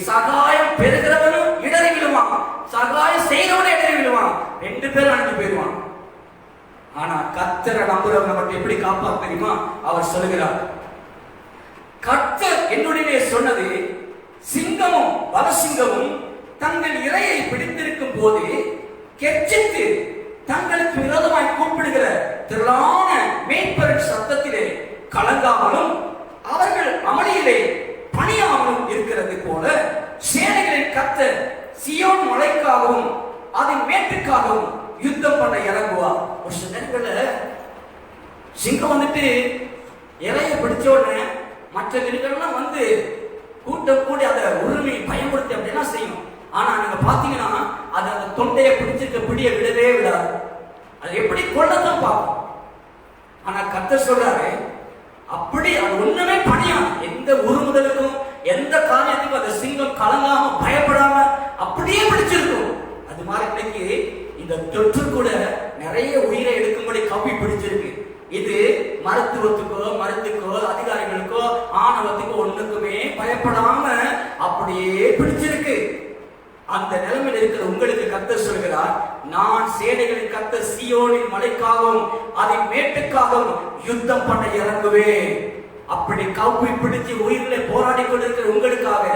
சகாயம் பெறுகிறவனும் இடறி விழுவான், சகாயம் செய்கிறவனும் இடறி விழுவான், 2 பேரும் அழிஞ்சு போயிடுவான். ஆனா கர்த்தரை நம்புறவங்க மட்டும் எப்படி காப்பாற்ற தெரியுமா? அவர் சொல்லுகிறார், கர்த்தர் என்னுடைய சொன்னது, சிங்கமும் வலசிங்கமும் தங்கள் இரையை பிடித்திருக்கும் போது கெர்ச்சித்து தங்களுக்கு விரோதமாய் கூப்பிடுகிற திரளான மேய்ப்பரின் சத்தத்திலே கலங்காமலும் அவர்கள் அமளியிலே பணியாமலும் இருக்கிறது போல சேனைகளின் கர்த்தர் சீயோன் மலைக்காகவும் அதன் மேட்டுக்காகவும் யுத்தம் பண்ண இறங்குவார். ஒரு சில நேரங்கள்ல சிங்கம் வந்துட்டு இலைய பிடிச்ச உடனே மற்ற விலங்குகள்லாம் வந்து கூட்டம் கூடி அதை உரிமை பயன்படுத்தி அப்படின்னா செய்யும். ஆனா நீங்க பாத்தீங்கன்னா அது அந்த தொண்டையை பிடிச்சிருக்க பிடிய விடவே விடாது, அது எப்படி கொள்ளத்தான் பார்க்கும். ஆனா கர்த்தர் சொல்றாரு, அப்படி அது ஒண்ணுமே பணியாது. எந்த உருமுதலுக்கும் எந்த காரியத்துக்கும் அந்த சிங்கம் கலங்காம பயப்படாம அப்படியே பிடிச்சிருக்கும். அது மாதிரி இன்னைக்கு இந்த தொற்று கூட நிறைய உயிரை எடுக்கும்படி கப்பி பிடிச்சிருக்கு. இது மருத்துவத்துக்கோ அதிகாரிகளுக்கோ ஆணவத்துக்கோ ஒண்ணுக்குமே பயப்படாம அப்படியே பிடிச்சிருக்கு. அந்த நிலைமையில் இருக்கிற உங்களுக்கு கர்த்தர் சொல்கிறார், நான் சேனைகளின் கர்த்தர் சீயோனின் மலைக்காகவும் அதன் மேட்டுக்காகவும் யுத்தம் பண்ண இறங்குவேன். அப்படி கவ்வி பிடிச்சு உயிரிலே போராடி கொண்டிருக்கிற உங்களுக்காக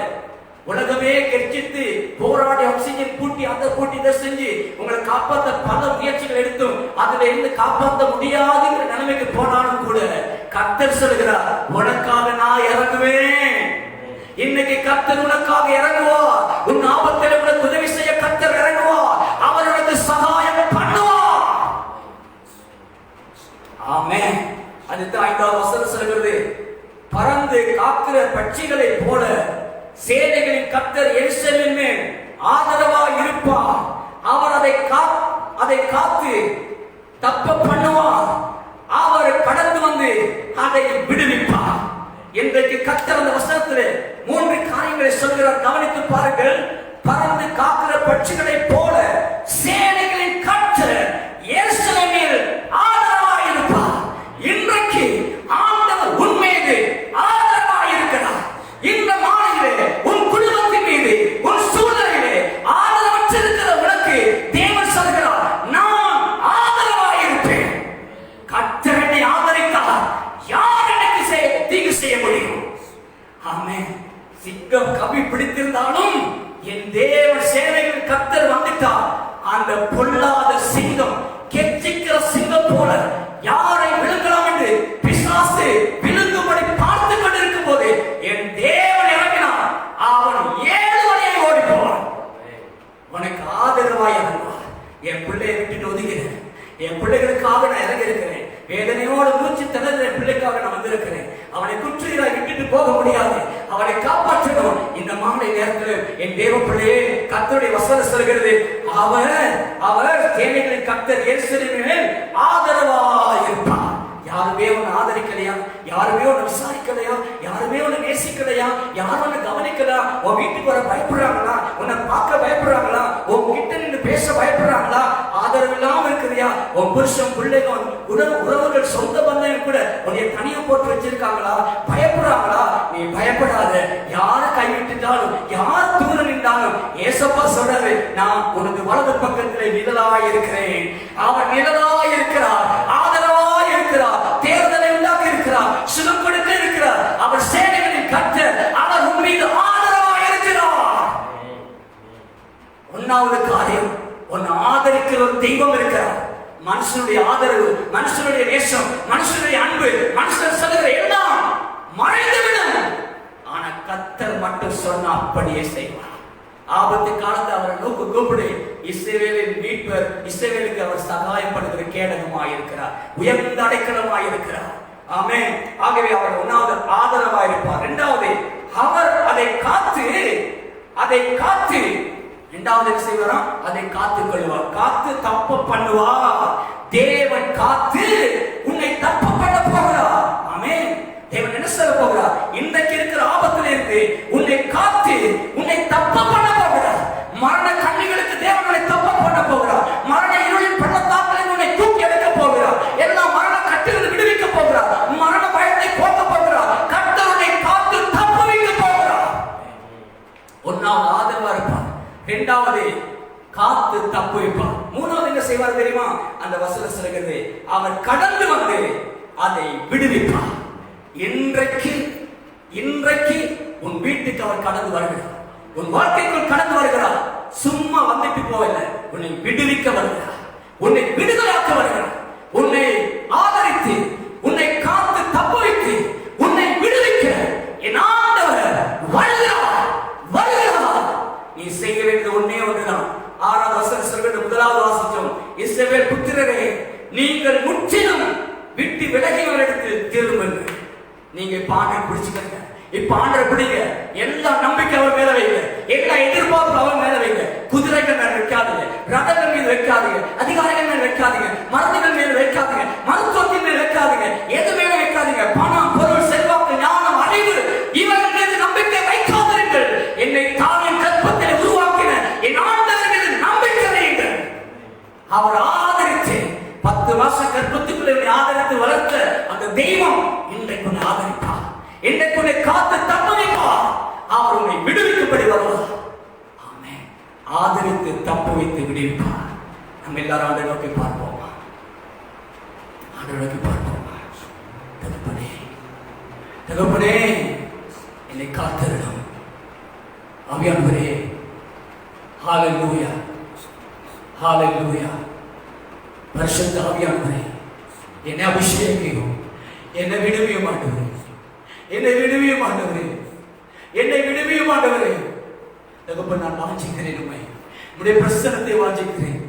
உலகமே கெர்ச்சித்து போராடி ஆக்சிஜன் கூட்டி அதை கூட்டி இதை செஞ்சு உங்களை காப்பாற்ற பல முயற்சிகள் எடுத்தும் அதுல இருந்து காப்பாற்ற முடியாதுங்கிற நிலைமைக்கு போனாலும் கூட கர்த்தர் சொல்கிறார், உனக்காக நான் இறங்குவேன். இன்னைக்கு கர்த்தர் உனக்காக இறங்குவார். உன் ஆபத்தில் உனக்கு உதவி செய்ய கர்த்தர் இறங்குவார். அவர் உனக்கு சகாயம் பண்ணுவார். ஆமென். அதுதான் 5வது வசனம் சொல்கிறது, பறந்து காக்கிற பட்சிகளை போல சேனைகளின் கர்த்தர் எருசலேமின் மேல் ஆதரவாய் இருப்பார். அவர் அதை காத்து தப்ப பண்ணுவார். அவர் கடந்து வந்து அதை விடுவிப்பார். இன்றைக்கு கர்த்தர் அந்த வசனத்திலே 3 காரியங்களை சொல்கிறார். கவனித்து பாருங்கள். பறந்து காக்கிற பட்சிகளை போல சேனைகளின் கர்த்தர் எருசலேமில் ஆதரவாய் இருப்பார். இன்றைக்கு ஆண்டவர் உன் மீது ஆதரவாய் இருக்கிறார். இந்த மாலையிலே உன் குடும்பத்தின் மீது உன் சூழ்நிலையிலே ஆதரவற்றிருக்கிற உனக்கு தேவன் சொல்கிறார், நான் ஆதரவாய் இருப்பேன். கர்த்தர் என்னை ஆதரித்தார், யார் எனக்கு தீங்கு செய்ய முடியும்? ஆமென். சிங்கம் கவி பிடித்திருந்தாலும் என் தேவன் சேனைகளின் கர்த்தர் வந்துட்டார். அந்த பொல்லாத சிங்கம் கெர்ச்சிக்கிற சிங்கம் போல யாரை விழுங்கலாம் என்று பிசாசு விழுங்கும்படி பார்த்து கொண்டிருக்கும் போது என் தேவன் இறங்கினார். அவன் 7 வழியை ஓடி போவான். உனக்கு ஆதரவாய் இறங்குவார். என் பிள்ளையை விட்டுட்டு ஒதுக்கிறேன், என் பிள்ளைகளுக்காக நான் இறங்கி இருக்கிறேன், வேதனையோடு மூச்சு திணற பிள்ளைக்காக நான் வந்திருக்கிறேன். அவனை குற்றுகிறாய் விட்டுட்டு போக முடியாது, அவனை காப்பாற்றணும். இந்த மாலை நேரத்தில் என் தேவ பிள்ளையே கர்த்தருடைய வசனம் சொல்கிறது, அவர் சேனைகளின் கர்த்தர் எருசலேமில் ஆதரவாய் இருப்பார். யாருமே உன்னை ஆதரிக்கலையா, யாருமே உன்னை விசாரிக்கலையா, யாருமே உன்னை நேசிக்கலையா, யாரும் உன்னை கவனிக்கலையா, உன் வீட்டுக்கு வர பயப்படுறாங்களா, உன்னை பார்க்க பயப்படுறாங்களா, உன் கிட்ட நின்று பேச பயப்படுறாங்களா, ஆதரவு இல்லாம இருக்கிறியா, உன் புருஷன் பிள்ளைகள் உறவுகள் சொந்த பந்தம் கூட உன்னை தனியா போட்டு வச்சிருக்காங்களா, பயப்படுறாங்களா? நீ பயப்படாத. யாரை கைவிட்டுட்டாலும் யார் தூரம் நின்றாலும் ஏசப்பா சொல்றாரு, நான் உனக்கு வலது பக்கத்திலே நிழலாய் இருக்கிறேன். அவன் நிழலாய் இருக்கிறார், ஆதரவாய் இருக்கிறார், தேர்தலை உண்டாக்கி இருக்கிறார், சுகம் கொடுக்க இருக்கிறார். அவர் சேனைகளின் கர்த்தர், அவர் உன் மீது ஆதரவாய் இருக்கிறார். 1வது காரியம், உன்னை ஆதரிக்கிற ஒரு தெய்வம் இருக்கிறார். மனுஷனுடைய ஆதரவு, மனுஷனுடைய நேசம், மனுஷனுடைய அன்பு, மனுஷன் சொல்லுகிற எல்லாம் மறைந்துவிடும். ஆனா கர்த்தர் மட்டும் சொன்ன அப்படியே செய்வார். ஆபத்து காலத்தை அவரை நோக்கு கூப்பிடு. இஸ்ரவேலின் மீட்பர், இஸ்ரவேலுக்கு அவர் சகாயம் பண்ணுகிற கேடகமாய் இருக்கிறார், உயர்ந்த அடைக்கலமாய் இருக்கிறார். ஆமென். ஆகவே அவர் 1வது ஆதரவாய் இருப்பார். 2வது அவர் அதை காத்து 2வது என்ன செய்வாராம்? அதை காத்துக் கொள்வார், காத்து தப்ப பண்ணுவார். தேவன் காத்து உன்னை தப்ப பண்ண போகிறார். ஆமென். தேவன் என்ன சொல்ல போகிறார்? இன்றைக்கு இருக்கிற ஆபத்தில் இருந்து உன்னை காத்து உன்னை தப்ப பண்ண போகிறார். மரண கண்ணிகளுக்கு தேவன் உன்னை தப்ப பண்ண போகிறார். மரண இருளின் பள்ளத்தாக்கில் உன்னை தூக்கி எடுக்க போகிறார். எல்லா மரண கட்டுகளை விடுவிக்க போகிறார். மரண ஒன்னாவது ஆதரவா இருப்பார், இரண்டாவது காத்து தப்பு வைப்பார், மூணாவது என்ன செய்வார் தெரியுமா? அந்த வசனம் சொல்கிறது, அவர் கடந்து வந்து அதை விடுவிப்பார். இன்றைக்கு உன் வீட்டுக்கு அவர் கடந்து வருகிறார், உன் வாழ்க்கைக்குள் கடந்து வருகிறார். சும்மா வந்துட்டு போகல, உன்னை விடுவிக்க வருகிறார், உன்னை விடுதலையாக்க வருகிறார், உன்னை ஆதரித்து உன்னை காத்து தப்பு வைத்து உன்னை விடுவிக்க என் ஆண்டவர் வருகிறார். நீ செய்ய வேண்டியது ஒன்னே ஒன்றுதான். 6வது வசனம் சொல்கிறது, முதலாவது வாசித்தோம், இஸ்ரவேல் புத்திரரே, நீங்கள் முற்றிலும் விட்டு விலகியவரிடத்தில் திரும்புங்கள். நீங்க இப்ப ஆண்டரை பிடிச்சுக்கங்க, இப்ப ஆண்டரை பிடிங்க. எல்லா நம்பிக்கை அவர் மேல வைங்க, எல்லா எதிர்பார்ப்பு அவர் மேல வைங்க. குதிரைகள் மேல வைக்காதீங்க, ரதங்கள் மீது வைக்காதீங்க, அதிகாரிகள் மேல வைக்காதீங்க, மருந்துகள் மேல வைக்காதீங்க, மருத்துவத்தின் மேல வைக்காதீங்க, எது மேல வைக்காதீங்க. பணம், பொருள், செல்வாக்கு, ஞானம், அறிவு இவர்கள் மீது நம்பிக்கை வைக்காதீர்கள். என்னை தாயின் கற்பத்தில் உருவாக்கின என் ஆண்டவர் மீது நம்பிக்கை வையுங்கள். அவர் ஆதரித்து 10 மாசம் கற்பத்துக்குள்ள ஆதரித்து வளர்த்த அந்த தெய்வம் இன்றைக்கு உன்னை ஆதரிப்பார், இன்றைக்கு உன்னை காத்து தப்புவிப்பார், அவர் உன்னை விடுவிக்கும்படி வருவார். ஆமென். ஆதரித்து தப்பு வைத்து விடுவிப்பார். நம்ம எல்லாரும் ஆண்டவரை நோக்கி பார்ப்போம், ஆண்டவரை நோக்கி பார்ப்போம். தகப்பனே, தகப்பனே, என்னை காத்திருடும் ஆவியானவரே. ஹalleluya, ஹalleluya. பரிசுத்த ஆவியானவரே, என்னை அபிஷேகியும், என்னை விடுவியும் ஆண்டவரே, என்னை விடுவியும் ஆண்டவரே, என்னை விடுவியும் ஆண்டவரே. தகப்பன், நான் வாஞ்சிக்கிறேன், உம்முடைய பிரசன்னத்தை வாஞ்சிக்கிறேன்,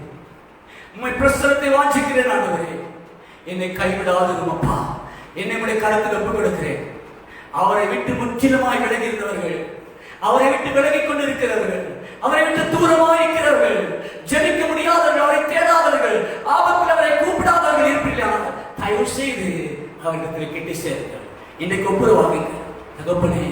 உம்முடைய பிரசன்னத்தை வாஞ்சிக்கிறேன் ஆண்டவரே. என்னை கைவிடாததும் அப்பா, என்னை உம்முடைய கரத்தில் ஒப்புக் கொடுக்கிறேன். அவரை விட்டு முற்றிலுமாய் விலகி இருந்தவர்கள், அவரை விட்டு விலகிக் கொண்டிருக்கிறவர்கள், அவரை விட்டு தூரமாய் இருக்கிறவர்கள், ஜெபிக்க முடியாதவர்கள், அவரை தேடாதவர்கள், ஆபத்தில் அவரை கூப்பிடாதவர்கள் இருப்பில்லையானால் தயவு செய்து அவரிடத்தில் கிட்டி சேருங்கள். இன்றைக்கு ஒப்புரவாகுங்க. தகப்பனே,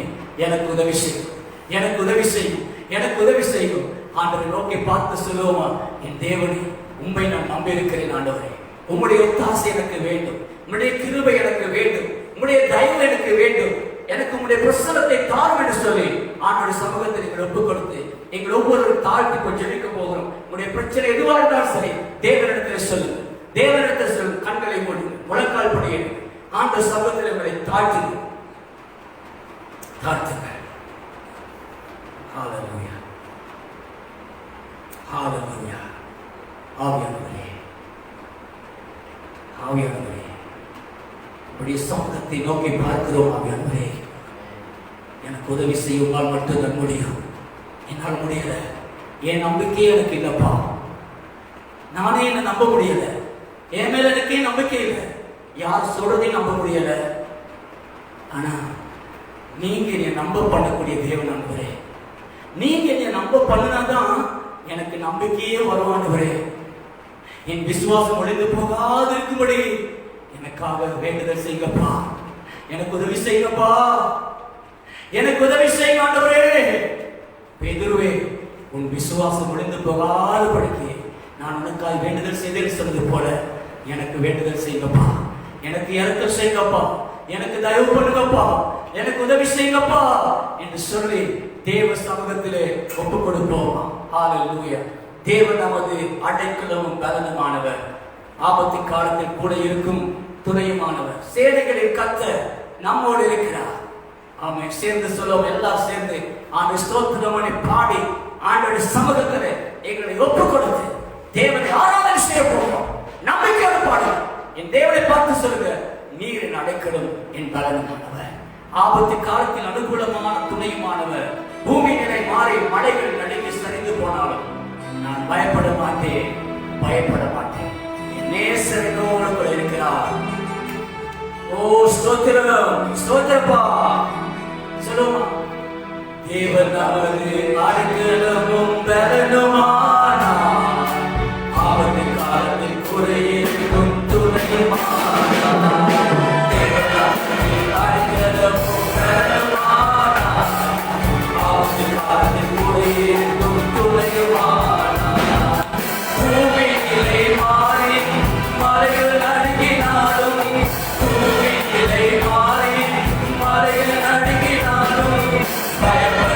எனக்கு உதவி செய்யும், எனக்கு உதவி செய்யும், எனக்கு உதவி செய்யும். ஆண்டவரை நோக்கி பார்த்து சொல்லுவோமா, என் தேவனே, உம்மை நான் நம்பி இருக்கிறேன் ஆண்டவரே, உம்முடைய ஒத்தாசை எனக்கு வேண்டும், உம்முடைய கிருபை எனக்கு வேண்டும், உம்முடைய தயவு எனக்கு வேண்டும், எனக்கு உம்முடைய பிரசன்னத்தை தாரும் என்று சொல்லி ஆண்டவருடைய சமூகத்தை நீங்கள் ஒப்புக் கொடுத்து எங்கள் ஒவ்வொருவரும் தாழ்த்தி கொஞ்சம் ஜெபிக்க போகிறோம். உங்களுடைய பிரச்சனை எதுவாக இருந்தாலும் சரி, தேவனிடத்தில் சொல்லுங்க, தேவனிடத்தில் சொல்லுங்க. கண்களை மூடுங்க, முழங்கால் படியுங்க, ஆண்டவர் சமூகத்தில் உங்களை தாழ்த்துங்க, தாழ்த்துங்க. ஹalleluya, ஹalleluya. ஆவியானவரே, ஆவியானவரே, உடைய சமூகத்தை நோக்கி பார்க்கிறோம். ஆவியானவரே, எனக்கு உதவி செய்யுமால் மட்டும்தான் முடியும், என்னால் முடியல. என் நம்பிக்கையே எனக்கு இல்லப்பா, நானே என்ன நம்ப முடியல, என் மேல எனக்கே நம்பிக்கை இல்லை, யார் சொல்றதையும் நம்ப முடியல. ஆனா நீங்க என்னை நம்ப பண்ணக்கூடிய தேவன் ஆண்டவரே, நீங்க என்னை நம்ப பண்ணினாதான் எனக்கு நம்பிக்கையே வருவானவரே. என் விசுவாசம் ஒழிந்து போகாது இருக்கும்படி எனக்காக வேண்டுதல் செய்யுங்கப்பா, எனக்கு உதவி செய்யுங்கப்பா, எனக்கு உதவி செய்யுங்க ஆண்டவரே. பேதுருவே, உன் விசுவாசம் ஒழிந்து போகாது படிக்க நான் உனக்காக வேண்டுதல் செய்தேன் சொன்னது போல எனக்கு வேண்டுதல் செய்யுங்கப்பா, எனக்கு இரக்கம் செய்யுங்கப்பா, எனக்கு தயவு பண்ணுங்கப்பா, எனக்கு உதவி செய்யுங்கப்பா என்று சொல்லி தேவ சமூகத்திலே ஒப்புக் கொடுப்போம். ஹalleluya. தேவன் நமது அடைக்கலமும் பலனுமானவர், ஆபத்து காலத்தில் கூட இருக்கும் துணையுமானவர், சேனைகளில் கர்த்தர் நம்மோடு இருக்கிறார். ஆமென். சேர்ந்து சொல்லுவோம், எல்லாம் சேர்ந்து ஆண்டு ஸ்தோத்திரமனை பாடி ஆண்டோட சமூகத்தில் எங்களை ஒப்புக் கொடுத்து தேவனை ஆராதனை செய்ய போகிறோம். நம்பிக்கையோடு பாடுவோம். என் தேவனை பார்த்து சொல்லுங்க, நீர் என் அடைக்கலும் என் பலனுமானவர், ஆபத்து காலத்தில் அனுகூலமான துணையுமானவர். பூமி நிலை மாறி மலைகள் நடுங்கி சரிந்து போனாலும் நான் பயப்பட மாட்டேன், பயப்பட மாட்டேன். என் நேசர் என்னோடு கூட இருக்கிறார். ஓ ஸ்தோத்திரம், ஸ்தோத்திரப்பா. சொல்லுமா, தேவன் நமது அடைக்கலமும் பலனுமானார், ஆபத்து காலத்தில் குறையிருக்கும் துணையுமானார். தேவன் நமது அடைக்கலமும் பலனுமானார், ஆபத்து காலத்தில் குறையிருக்கும் துணையுமானார். பூமி நிலை மாறி மலைகள் நடுங்கினாலும், பூமி நிலை மாறி மலைகள் நடுங்கினாலும் பயப்பட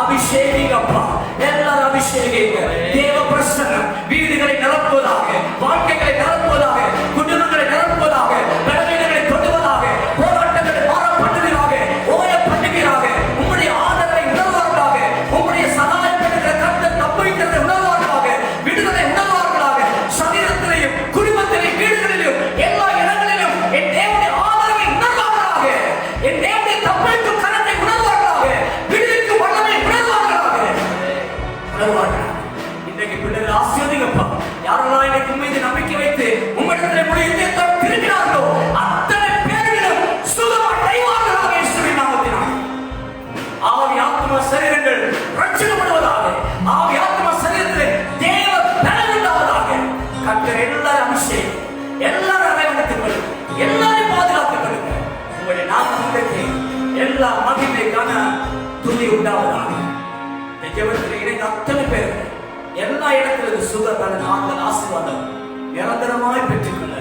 அபிஷேகிங்கப்பா, எல்லாரும் அபிஷேகிங்க. தேவ பிரசன்னம் வீடுகளை நிரப்புவதாக, வாழ்க்கைகளை நிரப்புவதாக, குடும்பங்களை நிரப்புவதாக, பலவீனங்களை தொடுவதாக, போராட்டங்களை மாற பண்ணுவதாக, ஓய பண்ணுவீராக. உம்முடைய ஆதரவை உணர்வார்களாக, உம்முடைய சகாயம் என்கிற கர்த்தர் தப்புவிக்கிறதை உணர்வார்களாக, விடுதலை உணர்வார்களாக. சரீரத்திலையும் குடும்பத்திலையும் வீடுகளிலும் எல்லா இடங்களிலும் என் தேவனுடைய ஆதரவை உணர்வார்களாக, என் தேவனுடைய தப்புவிக்கும் கரத்தை உணர்வார்களாக, விடுவிக்கு வல்லமை உணர்வார்களாக. இன்றைக்கு பிள்ளைகள் ஆசீர்வதிங்கப்பா. யாரெல்லாம் இன்னைக்கு உண்மையை நம்பிக்கை வைத்து உம்மிடத்தில் முழு இதயத்தோடு திரும்பினார்களோ அத்தனை பேரிலும் சுகமாய் அடைவார்களாக இயேசுவின் நாமத்தினால். ஆவி ஆத்மா சரீரங்கள் ரட்சிக்கப்படுவதாக, ஆவி ஆத்மா சரீரத்திலே தேவ பலன் உண்டாவதாக. கர்த்தர் எல்லாரும் அபிஷேகம், எல்லாரும் அரவணைத்துக் கொள்ளுங்க, எல்லாரையும் பாதுகாத்துக் கொள்ளுங்க. உங்களுடைய நாமத்திற்கு எல்லா மகிமைக்கான துதி உண்டாவதாக. இந்த ஜெபத்தில் இணைந்த அத்தனை பேர் எல்லா இடத்திலும் சுகபலன் ஆறுதல் ஆசீர்வாதம் நிரந்தரமாய் பெற்றுக்கொள்ள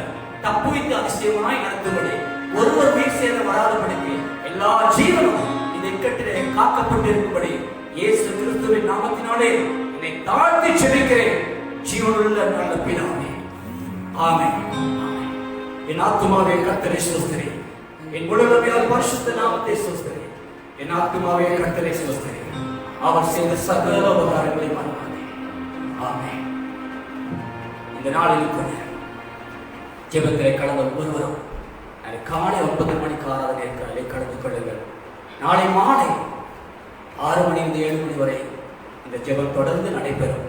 தப்புவித்து அதிசயமாய் நடத்தும்படி ஒருவர் உயிர் சேதம் வராதபடிக்கு எல்லா ஜீவனும் இந்த இக்கட்டிலே காக்கப்பட்டிருக்கும்படி இயேசு கிறிஸ்துவின் நாமத்தினாலே என்னை தாழ்த்தி செபிக்கிறேன் ஜீவனுள்ள நல்ல பிதாவே, ஆமென். என் ஆத்துமாவே கர்த்தரை ஸ்தோத்திரி, என் முழுமையால் பரிசுத்த நாமத்தை ஸ்தோத்திரி. என் ஆத்துமாவே கர்த்தரை ஸ்தோத்திரி, அவர் செய்த சகல உபகாரங்களை மறவாதே. ஆமென். இந்த நாளில் கூட ஜெபத்திலே கடந்த ஒவ்வொருவரும் காலை 9 மணிக்கு ஆராதனை கடந்து கொள்ளுங்கள். நாளை மாலை 6 மணிலிருந்து 7 மணி வரை இந்த ஜெபம் தொடர்ந்து நடைபெறும்.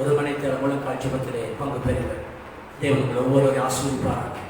1 மணி நேரம் முழு ஜெபத்திலே பங்கு பெறுங்கள். தேவன் ஒவ்வொருவரையும் ஆசீர்வதிப்பார்கள்.